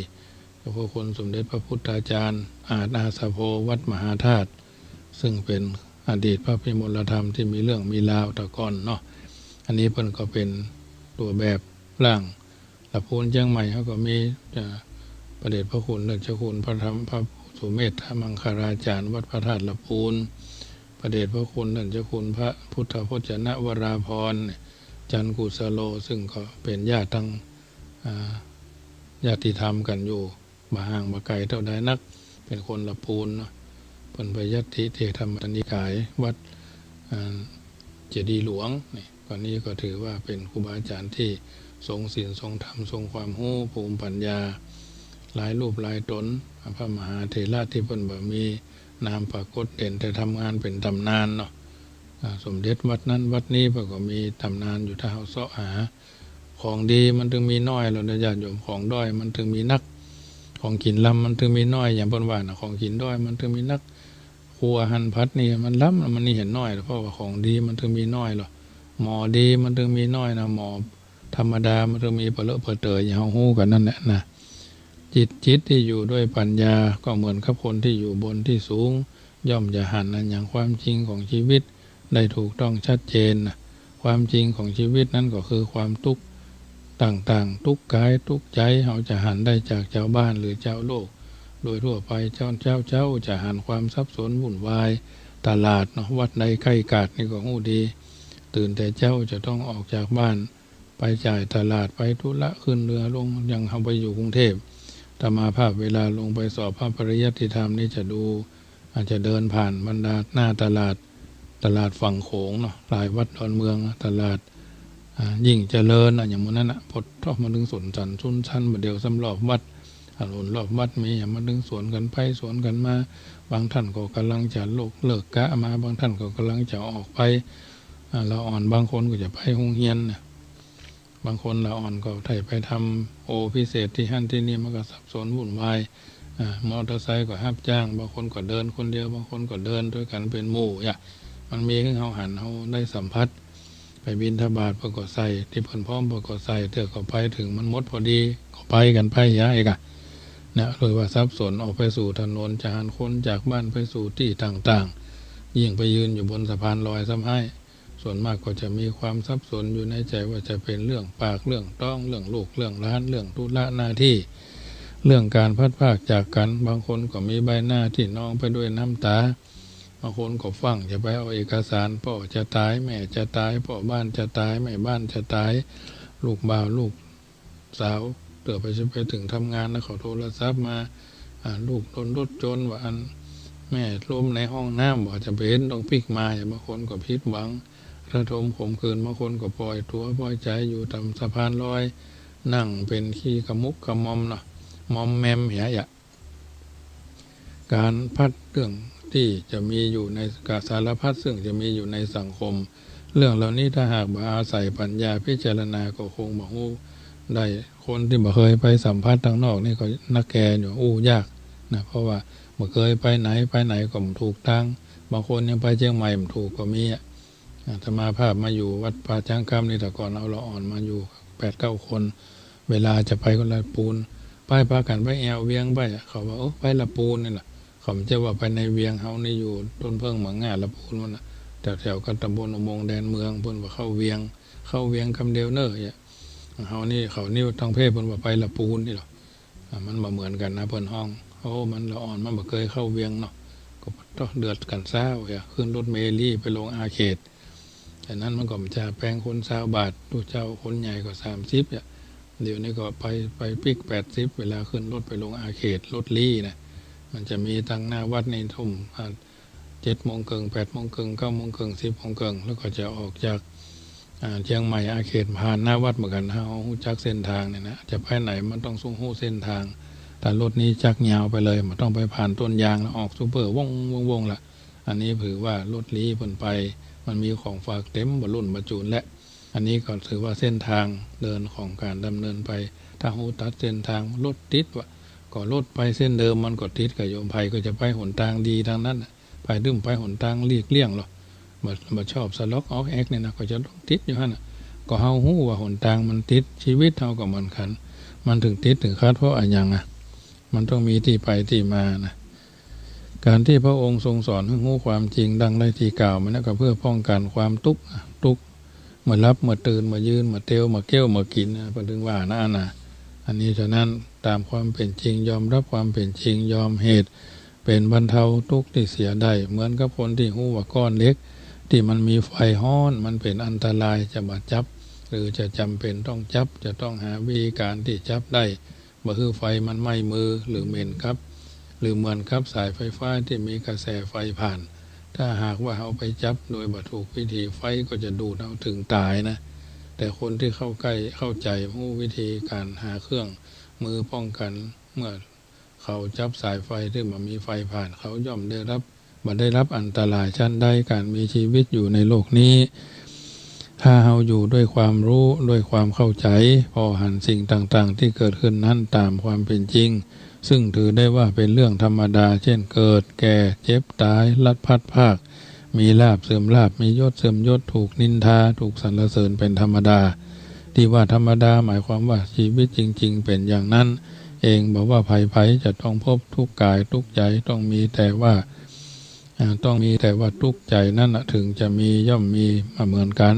เจ้าพระคุณสมเด็จพระพุทธาจารย์อาสาโพวัดมหาธาตุซึ่งเป็นอดีตพระพิมลธรรมที่มีเรื่องมีราวตะก่อนเนาะอันนี้เพิ่นก็เป็นตัวแบบร่างละพูนเชียงใหม่เขาก็มีพระเดชพระคุณราชคุณพระธรรมพระสุเมธมังคาราจารย์วัดพระธาตุละพูนพระเดชพระคุณราชคุณพระพุทธพจนะวราพรจันกุสโลซึ่งก็เป็นญาติทั้งญาติธรรมกันอยู่บ่ห่างบ่ไกลเท่าใดนักเป็นคนละพูนเนาะเป็นไปยัตถิเทธรรมนิกายวัดเจดีย์หลวงนี่ตอนนี้ก็ถือว่าเป็นครูบาอาจารย์ที่ทรงศีลทรงธรรมทรงความรู้ภูมิปัญญาหลายรูปหลายตนพระมหาเถระที่เพิ่นบ่มีนามปรากฏเด่นแต่ทำงานเป็นตำนานเนาะสมเด็จวัดนั้นวัดนี้เพิ่นก็มีตำนานอยู่ถ้าเฮาเสาะหาของดีมันถึงมีน้อยแล้วญาติโยมของด้อยมันถึงมีนักของกินล้ำมันถึงมีน้อยอย่างเพิ่นว่าน่ะของกินด้อยมันถึงมีนักครัวหันพัดนี่มันล้ำมันนี่เห็นน้อยเพราะว่าของดีมันถึงมีน้อยหรอหมอดีมันถึงมีน้อยนะหมอธรรมดามันถึงมีเปลือกเปลือยอย่างเฮาฮู้กันนั่นแหละนะจิตที่อยู่ด้วยปัญญาก็เหมือนกับคนที่อยู่บนที่สูง ย่อมจะหันอันอย่างความจริงของชีวิตได้ถูกต้องชัดเจนนะความจริงของชีวิตนั้นก็คือความทุกข์ต่างๆทุกกายทุกใจเราจะหันได้จากเจ้าบ้านหรือเจ้าโลกโดยทั่วไปเจ้าจะหันความสับสนวุ่นวายตลาดเนาะวัดใดใกล้กาดนี่ก็หูดีตื่นแต่เจ้าจะต้องออกจากบ้านไปจ่ายตลาดไปธุระขึ้นเรือลงยังทำไปอยู่กรุงเทพแต่มาภาพเวลาลงไปสอบพระปริยัติธรรมนี่จะดูอาจจะเดินผ่านบรรดาหน้าตลาดฝั่งโขงเนาะหลายวัดดอนเมืองตลาดยิ่งเจริญอย่างมันนั้นพดทอดมาดึงสวนสันชุนชั้นมาเดียวสำรอบวัดถนนรอบวัดมีอย่างมาดึงสวนกันไปสวนกันมาบางท่านก็กำลังจะเลิกกะมาบางท่านก็กำลังจะออกไปเราอ่อนบางคนก็จะไปโรงเรียนบางคนเราอ่อนก็ไปทำโอพิเศษที่หั่นที่นี่มันก็สับสนวุ่นวายมอเตอร์ไซค์ก็รับจ้างบางคนก็เดินคนเดียวบางคนก็เดินด้วยกันเป็นหมู่มันมีให้เขาหันเขาได้สัมผัสไปบิณฑบาตประกอบใส่ที่เพิ่นพร้อมประกอบใส่เถอะก็ไปถึงมันหมดพอดีก็ไปกันไปอีกนะโดยว่าสับสนออกไปสู่ถนนจะหันคนจากบ้านไปสู่ที่ต่างๆยิ่งไปยืนอยู่บนสะพานลอยซ้ำให้ส่วนมากก็จะมีความสับสนอยู่ในใจว่าจะเป็นเรื่องปากเรื่องต้องเรื่องลูกเรื่องร้านเรื่องธุระหน้าที่เรื่องการพัดพากจากกันบางคนก็มีใบหน้าที่นองไปด้วยน้ำตาบางคนก็ฟังจะไปเอาเอกสารพ่อจะตายแม่จะตายพ่อบ้านจะตายแม่บ้านจะตายลูกบ่าวลูกสาวเตือไปถึงทำงานแล้วเขาโทรศัพท์มาลูกโดนรถชนว่าอันแม่ล้มในห้องน้ำบอกจะเป็นต้องพลิกมาบางคนก็ผิดหวังระทมข่มขืนบางคนก็ปล่อยตัวปล่อยใจอยู่ตามสะพานลอยนั่งเป็นขี้กระมุกกระมอมเนาะมอมแมมการพัดเรื่องที่จะมีอยู่ในกาสารพัดซึ่งจะมีอยู่ในสังคมเรื่องเหล่านี้ถ้าหากบ่อาศัยปัญญาพิจารณาก็คงบ่ฮู้ได้คนที่บ่เคยไปสัมผัสทางนอกนี่ก็นักแกอยู่ยากนะเพราะว่าบ่เคยไปไหนก็บ่ถูกทางบางคนยังไปเชียงใหม่บ่ถูกก็มีธรรมาภาพมาอยู่วัดป่าช้างคำนี่แต่ก่อนเอาเราอ่อนมาอยู่ 8-9 คนเวลาจะไปก็ละปูนไปพากันไปแอวเวียงไปเขาว่าไปละปูนนี่แหละเขาจะว่าไปในเวียงเฮานี่อยู่ต้นเพิ่งหมังงาละปูนมันแถวกันตำบลอุโมงค์แดนเมืองเพิ่นว่าเข้าเวียงคำเดียวเนอะเฮานี่เขานี่ทางเพศเพิ่นว่าไปละปูนนี่หรอมันบ่เหมือนกันนะเพิ่นห้องมันละอ่อนมันบ่เคยเข้าเวียงเนาะก็ต้องเดือดกันเศร้าขึ้นรถเมลี่ไปลงอาเขตแต่นั้นมันก็จะแพงคน20 บาทตู้เจ้าคนใหญ่ก็30เดี๋ยวนี้ก็ไปปิก80เวลาขึ้นรถไปลงอาเขตรถลี่นะมันจะมีตั้งหน้าวัดในทุ่ม7:30 8:30 9:30 10:30แล้วก็จะออกจากเชียงใหม่อาเขตผ่านหน้าวัดเหมือนกันเฮาฮู้จักเส้นทางเนี่ยนะจะไปไหนมันต้องสู้ฮู้เส้นทางแต่รถนี้จักยาวไปเลยมันต้องไปผ่านต้นยางแล้วออกซูเปอร์วงละอันนี้ถือว่ารถลี้เพิ่นไปมันมีของฝากเต็มบรรลุบรรจุและอันนี้ก็ถือว่าเส้นทางเดินของการดำเนินไปถ้าฮู้ตัดเส้นทางรถติดว่าก็รถไปเส้นเดิมมันก็ติดกับโยมภัยก็จะไปหนทางดีทางนั้นไปดึ้มไปหนทางเลี่ยงหรอมาชอบสล็อกออกแอกเนี่ยนะก็จะต้องติดอยู่หั่นก็เฮาฮู้ว่าหนทางมันติดชีวิตเฮาก็มันขันมันถึงติดถึงคาดเพราะอะไรอย่างมันต้องมีที่ไปที่มานะการที่พระองค์ทรงสอนให้รู้ความจริงดังได้ที่กล่าวมันก็เพื่อป้องกันความทุกข์เมื่อรับเมื่อตื่นเมื่อยืนเมื่อเตียวเมื่อเกี้ยวเมื่อกินเพิ่นถึงว่านะอันนี้ฉะนั้นตามความเป็นจริงยอมรับความเป็นจริงยอมเหตุเป็นบรรเทาทุกข์ที่เสียได้เหมือนกับคนที่หู้ว่าก้อนเล็กที่มันมีไฟฮ้อนมันเป็นอันตรายจะมาจับหรือจะจำเป็นต้องจับจะต้องหาวิธีการที่จับได้บ่คือไฟมันไหม้มือหรือเหม็นครับหรือเหมือนครับสายไฟฟ้าที่มีกระแสไฟผ่านถ้าหากว่าเอาไปจับโดยบ่ถูกวิธีไฟก็จะดูดเอาถึงตายนะแต่คนที่เข้าใกล้เข้าใจรู้วิธีการหาเครื่องมือป้องกันเมื่อเขาจับสายไฟที่มันมีไฟผ่านเขาย่อมได้รับอันตรายชั้นใดการมีชีวิตอยู่ในโลกนี้ถ้าเราอยู่ด้วยความรู้ด้วยความเข้าใจพอหันสิ่งต่างๆที่เกิดขึ้นนั้นตามความเป็นจริงซึ่งถือได้ว่าเป็นเรื่องธรรมดาเช่นเกิดแก่เจ็บตายลัดพัดภาคมีลาภเสื่อมลาภมียศเสื่อมยศถูกนินทาถูกสรรเสริญเป็นธรรมดาที่ว่าธรรมดาหมายความว่าชีวิตจริงๆเป็นอย่างนั้นเองบอกว่าภัยจะต้องพบทุกกายทุกใจต้องมีแต่ว่า ต้องมีแต่ว่าทุกข์ใจนั่นถึงจะมีย่อมมีเหมือนกัน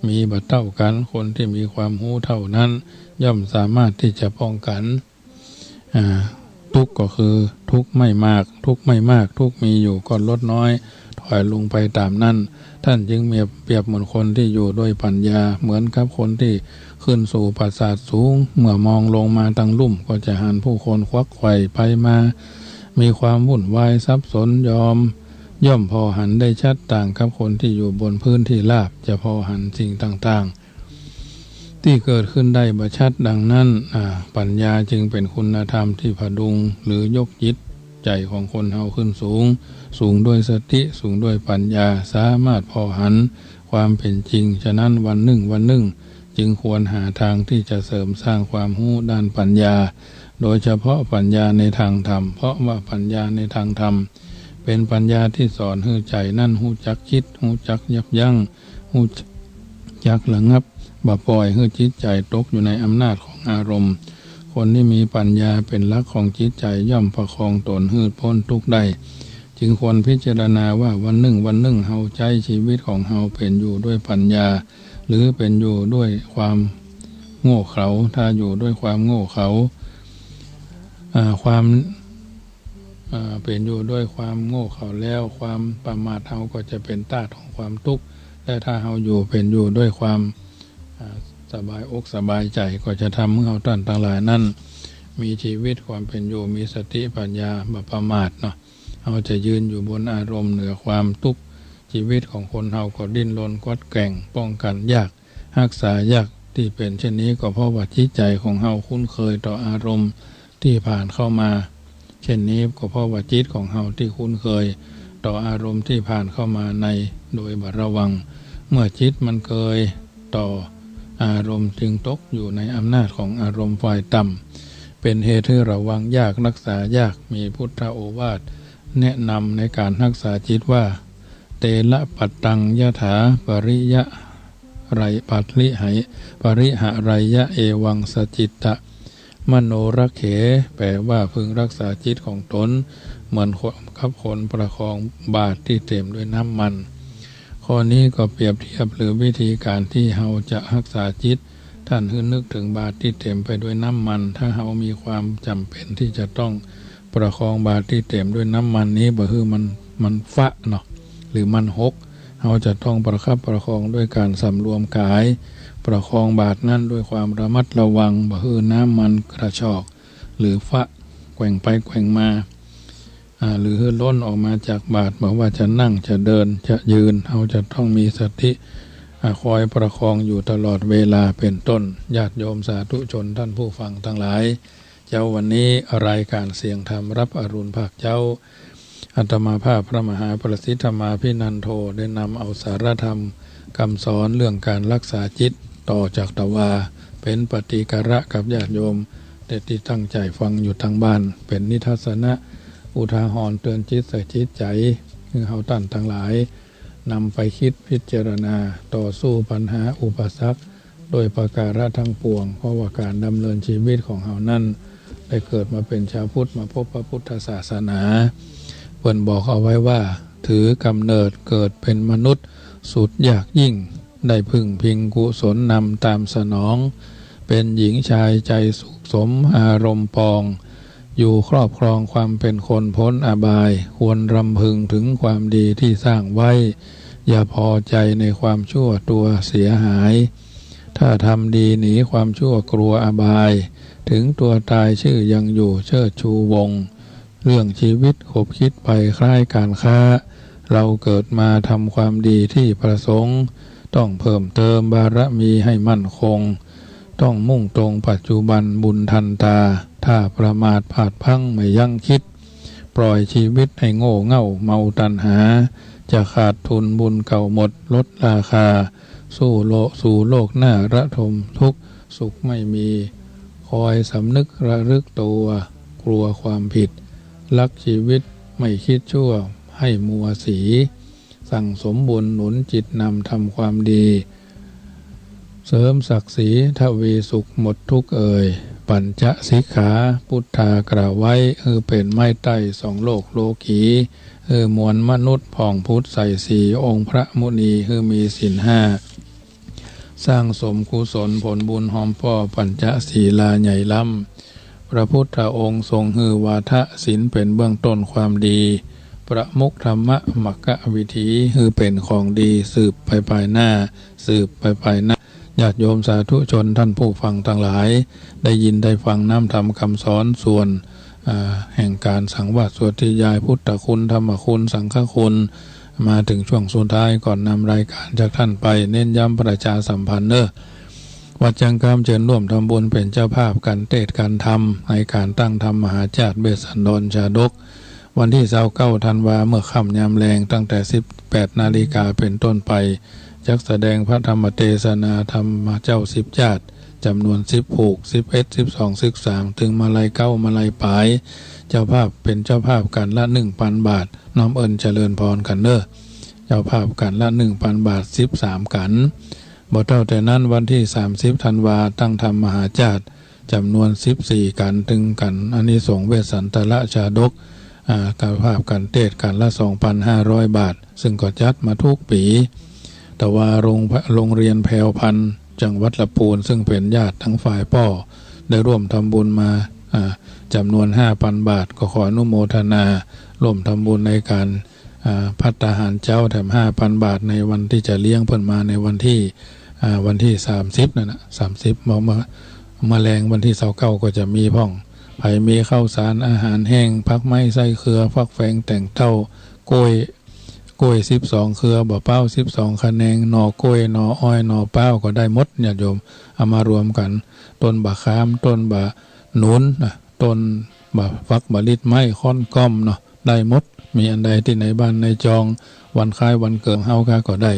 มีบัดเท่ากันคนที่มีความรู้เท่านั้นย่อมสามารถที่จะป้องกันทุกข์ก็คือทุกข์ไม่มากทุกข์ไม่มากทุกข์มีอยู่ก็ลดน้อยถอยลงไปตามนั้นท่านจึงเปรียบเหมือนคนที่อยู่ด้วยปัญญาเหมือนกับคนที่ขึ้นสู่ปราสาทสูงเมื่อมองลงมาทางลุ่มก็จะหันผู้คนควักไขว่ไปมามีความวุ่นวายสับสนย่อมพอหันได้ชัดต่างกับคนที่อยู่บนพื้นที่ราบจะพอหันสิ่งต่างๆที่เกิดขึ้นได้บ่ชัดดังนั้นปัญญาจึงเป็นคุณธรรมที่พดุงหรือยกจิตใจของคนเฮาขึ้นสูงด้วยสติสูงด้วยปัญญาสามารถพอหันความเป็นจริงฉะนั้นวันหนึ่งจึงควรหาทางที่จะเสริมสร้างความรู้ด้านปัญญาโดยเฉพาะปัญญาในทางธรรมเพราะว่าปัญญาในทางธรรมเป็นปัญญาที่สอนให้ใจนั่นหูจักคิดหูจักยับยั้งหูจักระงับบ่ปล่อยให้จิตใจตกอยู่ในอำนาจของอารมณ์คนที่มีปัญญาเป็นหลักของจิตใจย่อมประคองตนให้พ้นทุกข์ได้จึงควรพิจารณาว่าวันหนึ่งเฮาใจชีวิตของเฮาเป็นอยู่ด้วยปัญญาหรือเป็นอยู่ด้วยความโง่เขลาถ้าอยู่ด้วยความโง่เขลาเป็นอยู่ด้วยความโง่เขลาแล้วความประมาทเฮาก็จะเป็นธาตุของความทุกข์และถ้าเฮาอยู่เป็นอยู่ด้วยความสบายอกสบายใจก็จะทำให้เฮาท่านทั้งหลายนั้นมีชีวิตความเป็นอยู่มีสติปัญญาบ่ประมาทเนาะเฮาจะยืนอยู่บนอารมณ์เหนือความทุกข์ชีวิตของคนเฮาก็ดิ้นรนกวัดแกว่งป้องกันยากรักษายากที่เป็นเช่นนี้ก็เพราะว่าจิตใจของเฮาคุ้นเคยต่ออารมณ์ที่ผ่านเข้ามาเช่นนี้ก็เพราะว่าจิตของเฮาที่คุ้นเคยต่ออารมณ์ที่ผ่านเข้ามาในโดยบ่ระวังเมื่อจิตมันเคยต่ออารมณ์จึงตกอยู่ในอำนาจของอารมณ์ฝ่ายต่ำเป็นเหตุให้ระวังยากรักษายากมีพุทธโอวาทแนะนำในการรักษาจิตว่าเตละปัตตังยะถาปริยะไรปัตลิไหปริหะไรยะเอวังสจิตตะมโนรเขแปลว่าพึงรักษาจิตของตนเหมือนคนประคองบาตรที่เต็มด้วยน้ำมันข้อนี้ก็เปรียบเทียบหรือวิธีการที่เฮาจะรักษาจิตท่านนึกถึงบาตรที่เต็มไปด้วยน้ำมันถ้าเฮามีความจำเป็นที่จะต้องประคองบาตรที่เต็มด้วยน้ำมันนี้บ่คือมันฟะเนาะหรือมันหกเฮาจะต้องประคับประคองด้วยการสำรวมกายประคองบาตรนั้นด้วยความระมัดระวังบ่คือน้ำมันกระชอกหรือฟะแกว่งไปแกว่งมาหรือล้นออกมาจากบาตรบอกว่าจะนั่งจะเดินจะยืนเฮาจะต้องมีสติคอยประคองอยู่ตลอดเวลาเป็นต้นญาติโยมสาธุชนท่านผู้ฟังทั้งหลายเจ้าวันนี้รายการเสียงธรรมรับอรุณภาคเจ้าอาตมาภาพพระมหาประสิทธมาภินันโทได้นำเอาสารธรรมคำสอนเรื่องการรักษาจิตต่อจากตวาเป็นปฏิการะกับญาติโยมที่ตั้งใจฟังอยู่ทางบ้านเป็นนิทัศนะอุทาหรณ์เตือนจิตใส่จิตใจคือเฮาท่านทั้งหลายนำไปคิดพิจารณาต่อสู้ปัญหาอุปสรรคโดยประการทั้งปวงเพราะว่าการดำเนินชีวิตของเฮานั้นได้เกิดมาเป็นชาวพุทธมาพบพระพุทธศาสนาเพิ่นบอกเอาไว้ว่าถือกำเนิดเกิดเป็นมนุษย์สุดยากยิ่งได้พึ่งพิงกุศลนำตามสนองเป็นหญิงชายใจสุขสมอารมณ์ปองอยู่ครอบครองความเป็นคนพ้นอบายควรรำพึงถึงความดีที่สร้างไว้อย่าพอใจในความชั่วตัวเสียหายถ้าทำดีหนีความชั่วกลัวอบายถึงตัวตายชื่อยังอยู่เชิดชูวงเรื่องชีวิตขบคิดไปคล้ายการค้าเราเกิดมาทำความดีที่ประสงค์ต้องเพิ่มเติมบารมีให้มั่นคงต้องมุ่งตรงปัจจุบันบุญทันตาถ้าประมาทพลาดพลั้งไม่ยั้งคิดปล่อยชีวิตให้โง่เง่าเมาตัณหาจะขาดทุนบุญเก่าหมดลดราคาสู่โลกหน้าระทมทุกข์สุขไม่มีคอยสำนึกระลึกตัวกลัวความผิดรักชีวิตไม่คิดชั่วให้มัวสีสั่งสมบุญหนุนจิตนำทำความดีเสริมศักดิ์ศรีทวีสุขหมดทุกเอ่ย ปัญจสิกขาพุทธากล่าวไว้เป็นไม้ใต้สองโลกโลกีมวลมนุษย์ผ่องพุทธใส่สีองค์พระมุนีมีศีลห้าสร้างสมกุศลผลบุญหอมพ่อปัญจศีลาใหญ่ล้ำพระพุทธองค์ทรงวาทะศีลเป็นเบื้องต้นความดีประมุขธรรมะมักกะวิถีเป็นของดีสืบไปภายหน้าสืบไปภายหน้าญาติโยมสาธุชนท่านผู้ฟังทั้งหลายได้ยินได้ฟังน้ำธรรมคำสอนส่วนแห่งการสังวาสสวดที่ยายพุทธคุณธรรมคุณสังฆคุณมาถึงช่วงสุดท้ายก่อนนำรายการจากท่านไปเน้นย้ำประชาสัมพันธ์วัดจังกามเชิญร่วมทำบุญเป็นเจ้าภาพการเทศการทำในการตั้งธรรมมหาจาตุเบสสันดรชาดกวันที่29 ธันวาเมื่อค่ำยามแลงตั้งแต่ 18 นาฬิกาเป็นต้นไปจักแสดงพระธรรมเทศนาธรรมเจ้า10 ญาติจำนวน10 ผูก11 12 13ถึงมาลัย9มาลัยปลายเจ้าภาพเป็นเจ้าภาพกันละ 1,000 บาทน้อมเอิญเจริญพรกันเจ้าภาพกันละ 1,000 บาท13กันบ่เท่าแต่นั้นวันที่30 ธันวาตั้งธรรมมหาจาตุจำนวน14กันถึงกันอานิสงส์เวสสันตละชาดกการภาพการเทศกันละ 2,500 บาทซึ่งก็จัดมาทุกปีแต่ว่าโรงเรียนแพรวพันธ์จังหวัดลำพูนซึ่งเป็นญาติทั้งฝ่ายพ่อได้ร่วมทำบุญมาจำนวน 5,000 บาทก็ขออนุโมทนาร่วมทำบุญในการภัตตาหารเจ้าแถม 5,000 บาทในวันที่จะเลี้ยงเพิ่นมาในวันที่30นั่นนะ30มาแรงวันที่29ก็จะมีพ่องไผมีข้าวสารอาหารแห้งพักไม้ไส้เครือฟักแฟงแต่งเท่ากล้วย12เครือบ่เป้า12คะแนงหน่อกล้วยหน่ออ้อยหน่อเป้าก็ได้หมดญาติโยมเอามารวมกันต้นบะขามต้นบะหนุนต้นบะฟักบะลิดไม้ค่อนก้อมเนาะได้หมดมีอันใดที่ไหนบ้านในจองวันคล้ายวันเกิดเฮาก็ได้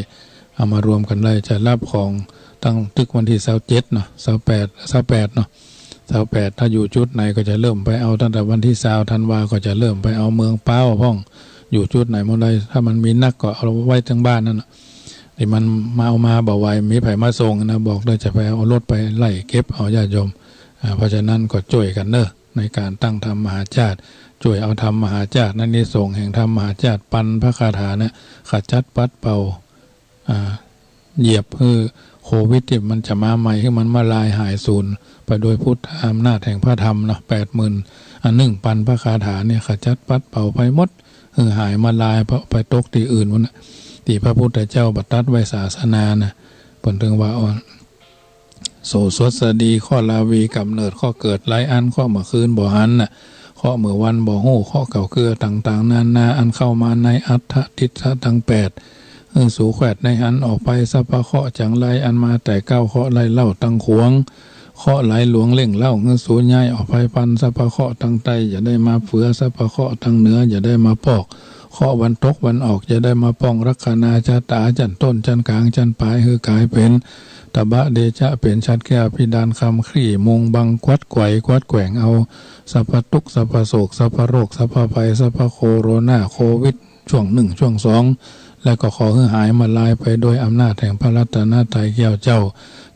เอามารวมกันได้จะรับของตั้งตึกวันที่27เนาะ28เนาะ28ถ้าอยู่จุดไหนก็จะเริ่มไปเอาตั้งแต่วันที่20 ธันวาก็จะเริ่มไปเอาเมืองเป้าพ่องอยู่จุดไหนเมื่อใดถ้ามันมีนักก็เอาไว้ทั้งบ้านนั่นน่ะที่มันมาเอามาบ่ไหวมีไผมาส่งนะบอกเลยจะไปเอารถไปไล่เก็บเอาญาติโยมเพราะฉะนั้นก็ช่วยกันในการตั้งธรรมมหาจาตุช่วยเอาธรรมมหาจาตุนั้นนี่ส่งแห่งธรรมมหาจาตุปันพระคาถาเนี่ยขจัดปัดเป่าเหยียบโควิดที่มันจะมาใหม่ให้มันมาลายหายสูญไปโดยพุทธอำนาจแห่งพระธรรมเนาะ80,000ปันพระคาถาเนี่ยขจัดปัดเป่าไปหมดหายมาลายเพราะไปตกที่อื่นวะนะที่พระพุทธเจ้าบัตรัสไว้ศาสนานะผลถึงว่าโสสวสดีข้อลาวีกำเนิดข้อเกิดหลายอันข้อเมื่อคืนบ่หันน่ะข้อเมื่อวันบ่ฮู้ข้อเก่าเกลือต่างๆนานาอันเข้ามาในอัฏฐทิฏฐะทั้ง8สู่แขวดในหันออกไปสัพพะเคาะจังไรอันมาแต่9เคาะไรเล่าตั้งขวงเคาะไหลหลวงเล่งเล่าสู่ย้ายออกไปพันสัพพะเคาะตั้งใต้อย่าได้มาเฟือสัพพะเคาะตั้งเหนืออย่าได้มาปอกเคาะวันตกวันออกอย่าได้มาป้องรักษณาชาตาจันต้นจันกลางจันปลายกายเป็นตบะเดชะเป็นชัดแก้วพิดานคำครี่มงบังควัดไกวควัดแกว่งเอาสัพพทุกสัพพโศกสัพพโรคสัพพภัยสัพพโคโรนาโควิดช่วง1ช่วง2และก็ขอให้หายมาลายไปโดยอำนาจแห่งพระรัตนตรัยแก้วเจ้า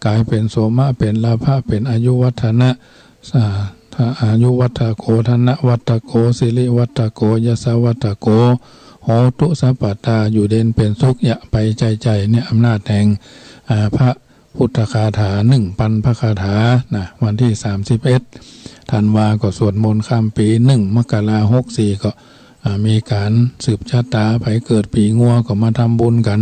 กายเป็นโสมะเป็นลาภะเป็นอายุวัฒนะอายุวัฒโกธนะวัฒโกสิริวัฒโกยสวัฒโกโหตุสัพพตาอยู่เด่นเป็นสุขยะไปใจเนี่ยอำนาจแห่งพระพุทธคาถา1,000พระคาถานะวันที่31 ธันวาก็สวดมนต์ข้ามปี1 มกราคม 64ก็มีการสืบชะตาไผเกิดปีงัวก็มาทำบุญกัน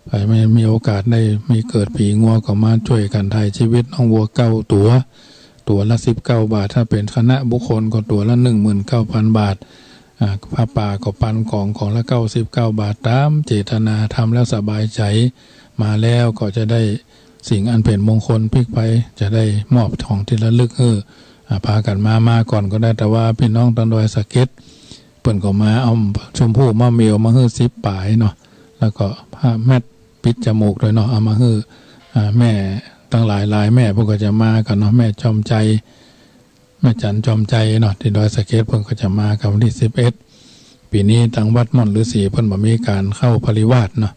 ไผไม่มีโอกาสได้มีเกิดปีงัวก็มาช่วยกันไถ่ชีวิตน้องวัว9ตัวละ19 บาทถ้าเป็นคณะบุคคลก็ตัวละ 19,000 บาทพระป่าก็ปันของละ99 บาทตามเจตนาทำแล้วสบายใจมาแล้วก็จะได้สิ่งอันเป็นมงคลพลิกไปจะได้มอบของที่ระลึกพากันมาก่อนก็ได้แต่ว่าพี่น้องตังดอยสะเก็ดเปิ่นก็มาเอาชมพู่มะเมียวมา10 ปลายเนาะแล้วก็ผ้าแมทปิดจมูกด้วยเนาะเอามาแม่ตั้งหลายแม่พวกก็จะมากันเนาะแม่จอมใจแม่จันจอมใจเนาะที่ดอยสะเก็ดเพิ่นก็จะมากับวันที่11ปีนี้ทางวัดม่อนฤาษีเพิ่นบ่มีการเข้าปริวาสเนาะ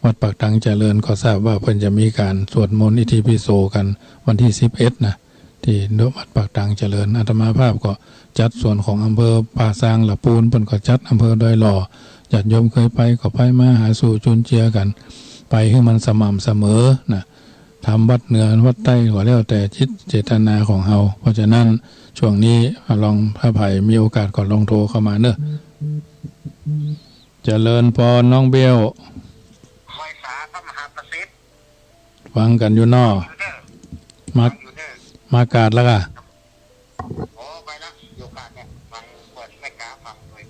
วัดปากตังเจริญก็ทราบว่าเพิ่นจะมีการสวดมนต์อิติปิโสกันวันที่11นะท ที่วัดปากตังเจริญอาตมาภาพก็จัดส่วนของอำเภอป่าซางละปูนเพิ่นก็จัดอำเภอดอยหล่อญาติโยมเคยไปก็ไปมาหาสู่จุนเจือกันไปให้มันสม่ำเสมอนะทำวัดเหนือวัดใต้ก็แล้วแต่จิตเจตนาของเฮาเพราะฉะนั้นช่วงนี้ลองพระไผ่มีโอกาสก็ลองโทรเข้ามาเนอะเจริญพรน้องเบี้ยวไว้สาพระมหาประสิทธิ์ฟังกันอยู่นอมากาดแล้วก็โอ้ไปแล้วอยู่กาดเนี่ยฟังเปิดไม่กล้าฟังเลย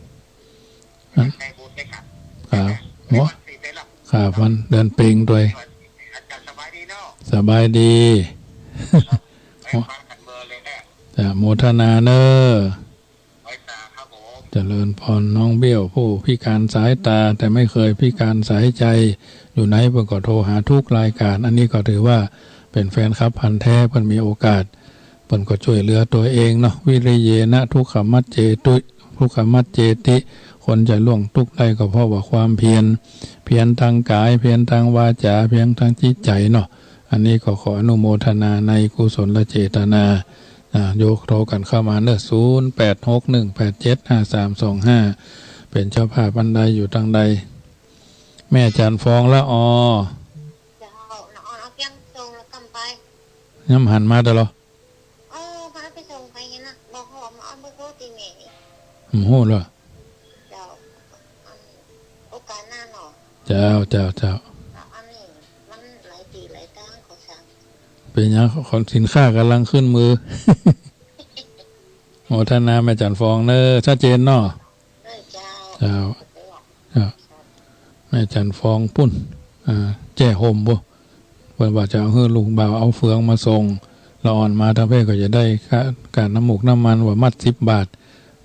ในบูธได้ครับหัวครับวันเดินเปงด้วยสบายดีเนาะสบายดีจะโมทนาเนอเจริญพรน้องเบี้ยวผู้พิการสายตาแต่ไม่เคยพิการสายใจอยู่ไหนเพิ่นก็โทรหาทุกรายการอันนี้ก็ถือว่าเป็นแฟนคลับพันธุ์แท้เพิ่นมีโอกาสเพิ่นก็ช่วยเหลือตัวเองเนาะวิริเยนะทุกขมัจเจตุทุกขมัจเจติคนจะล่วงทุกข์ได้ก็เพราะว่าความเพียรทางกายเพียรทางวาจาเพียรทางจิตใจเนาะอันนี้ก็ขออนุโมทนาในกุศลเจตนาโยกโทรกันเข้ามาเนอะ0861875325เป็นเจ้าภาพอันใดอยู่ทางใดแม่จันฟองละย้ำหันมาตลอดพาไปส่งไปนะบอกหอมเอาไปโคตีเมนี่โหเหรอโอกาสหน้าหนอเจ้าอันนี้มันหลายปีหลายตั้งขอสั่งเป็นยังคนสินค้ากำลังขึ้นมือโมทนาแม่จันฟองเนอชัดเจนเนาะเจ้าแม่จันฟองปุ้นแจ้ห่มบ่เพิ่นว่าจะเอาลูกบ่าวเอาเฟืองมาส่งเราอ่อนมาทางเพศก็จะได้การน้ำหมูกน้ำมันว่ามัด10 บาท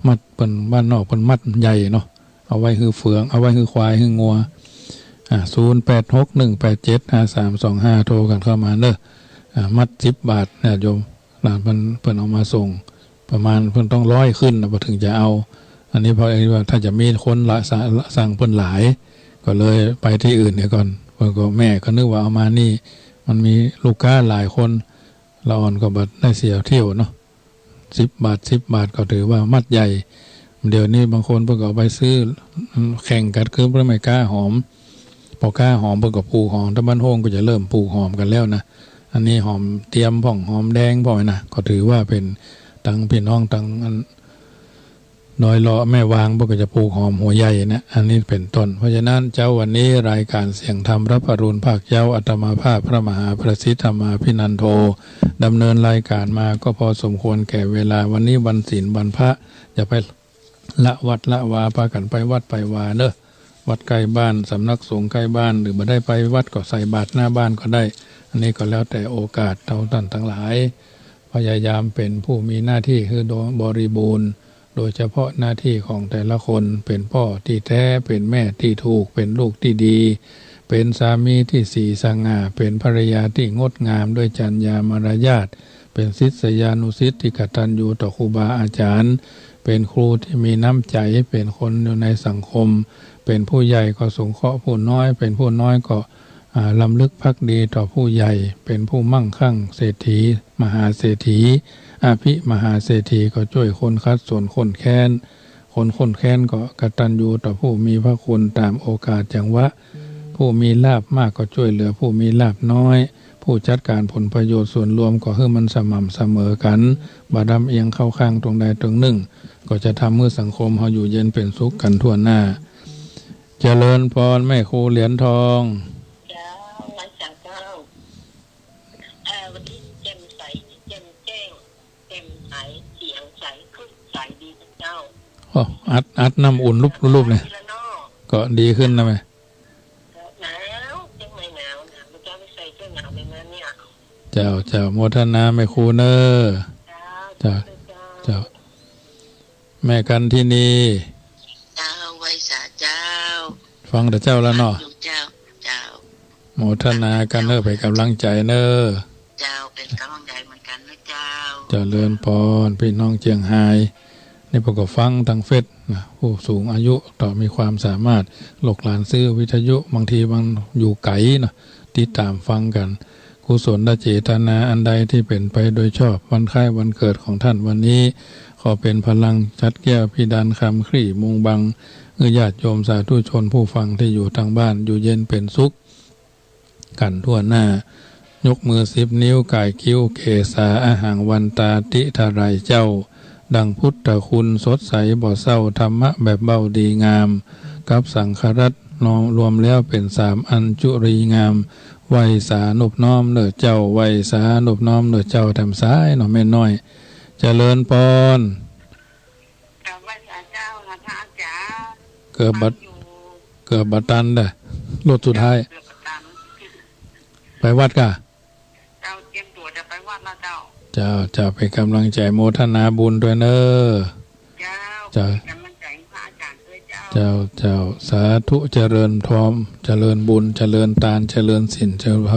มัดเปิ้นบ้านนอกเปิ้นมัดใหญ่เนาะเอาไว้คือเฟืองเอาไว้คือควายคืองัว0861875325โทรกันเข้ามาเด้อมัด10 บาทเนี่ยโยมหลานเพิ่นเอามาส่งประมาณเพิ่นต้อง100ขึ้นนะพอถึงจะเอาอันนี้เพราะว่าถ้าจะมีคนละสั่งเพิ่นหลายก็เลยไปที่อื่นเนี่ยก่อนเพิ่นก็แม่ก็นึกว่าเอามานี่มันมีลูกค้าหลายคนเราอ่อนก็บัดได้เสียเที่ยวเนาะ10 บาทก็ถือว่ามัดใหญ่เดี๋ยวนี้บางคนเพิ่นก็เอาไปซื้อแข่งกันคือเพิ่นไม่กล้าหอมพอกล้าหอมเพิ่นก็ปลูกหอมถ้าบ้านโฮงก็จะเริ่มปลูกหอมกันแล้วนะอันนี้หอมเตรียมพ่องหอมแดงพ่อยนะก็ถือว่าเป็นตั้งพี่น้องตั้งน้อยรอแม่วางเพิ่นก็จะปลูกหอมหัวใหญ่นะอันนี้เป็นต้นเพราะฉะนั้นเจ้าวันนี้รายการเสียงธรรมรับอรุณภาคเจ้าอาตมาภาพพระมหาประสิทธิ์ธรรมาภินันโทดำเนินรายการมาก็พอสมควรแก่เวลาวันนี้วันศีลวันพระอย่าไปละวัดละวาพากันไปวัดไปวาเด้อวัดใกล้บ้านสำนักสงฆ์ใกล้บ้านหรือบ่ได้ไปวัดก็ใส่บาตรหน้าบ้านก็ได้อันนี้ก็แล้วแต่โอกาสเท่าท่านทั้งหลายพยายามเป็นผู้มีหน้าที่คือบริบูรณ์โดยเฉพาะหน้าที่ของแต่ละคนเป็นพ่อที่แท้เป็นแม่ที่ถูกเป็นลูกที่ดีเป็นสามีที่สีสง่าเป็นภรรยาที่งดงามด้วยจรรยามารยาทเป็นศิษยานุศิษย์ที่กตัญญูต่อครูบาอาจารย์เป็นครูที่มีน้ำใจเป็นคนอยู่ในสังคมเป็นผู้ใหญ่ก็สงเคราะห์ผู้น้อยเป็นผู้น้อยก็ลำลึกภักดีต่อผู้ใหญ่เป็นผู้มั่งคั่งเศรษฐีมหาเศรษฐีอภิมหาเศรษฐีก็ช่วยคนคัดส่วนคนแค้นก็กตัญญูต่อผู้มีพระคุณตามโอกาสจังหวะผู้มีลาภมากก็ช่วยเหลือผู้มีลาภน้อยผู้จัดการผลประโยชน์ส่วนรวมก็ให้มันสม่ำเสมอกันบ่ดำเอียงเข้าข้างตรงใดตรงหนึ่งก็จะทำให้สังคมเราอยู่เย็นเป็นสุขกันทั่วหน้าเจริญพรแม่ครูเหรียญทองวันนี้แจ่มใสแจ่มแจ้งแจ่มใสเสียงใสขึ้นใสดีเจ้าอัดน้ำอุ่นรูปเลยก็ดีขึ้นนะแม่หนาวยังไม่หนาวนะมันจะไม่ใส่เสื้อหนาวเลยนะเนี่ยเจ้าโมทนาแม่ครูเนอเจ้าแม่กันที่นี่เจ้าไว้สาเจ้าฟังแต่เจ้าแล้วเนาะเจ้าโมทนากันเนอไปกำลังใจเนอเจ้าเป็นกำลังใจเหมือนกันนะเจ้าเจริญพรพี่น้องเจียงไฮ้นี่พวกก็ฟังทางเฟซนะผู้สูงอายุต่อมีความสามารถหลกหลานซื้อวิทยุบางทีบางอยู่ไกลนะติดตามฟังกันกุ กุศลเจตนาอันใดที่เป็นไปโดยชอบวันคล้ายวันเกิดของท่านวันนี้ขอเป็นพลังชัดแก้วพิดันคำครี่มุงบังญาติโยมสาธุชนผู้ฟังที่อยู่ทางบ้านอยู่เย็นเป็นสุขกันทั่วหน้ายกมือ10 นิ้วก่ายคิ้วเกษาอาหางวันตาติทารายเจ้าดังพุทธคุณสดใสบ่เศร้าธรรมะแบบเบาดีงามกับสังฆรัตน์รวมแล้วเป็น3 อันจุรีงามไวยสานบน้อมเนื้อเจ้าไวยสานบน้อมเนื้อเจ้าทำซ้ายหน่อแม่น้อยเจริญพรกับวัดเจ้านะพระอาจารย์เกิดบัตันเด้อรถสุดท้ายไปวัดกะเจ้าเตรียมตัวจะไปวัดแล้วเจ้าจะไปกำลังใจโมทนาบุญด้วยเนอเจ้ากำลังใจพระอาจารย์ด้วยเจ้าสาธุเจริญพร้อมเจริญบุญเจริญทานเจริญศีลเจริญ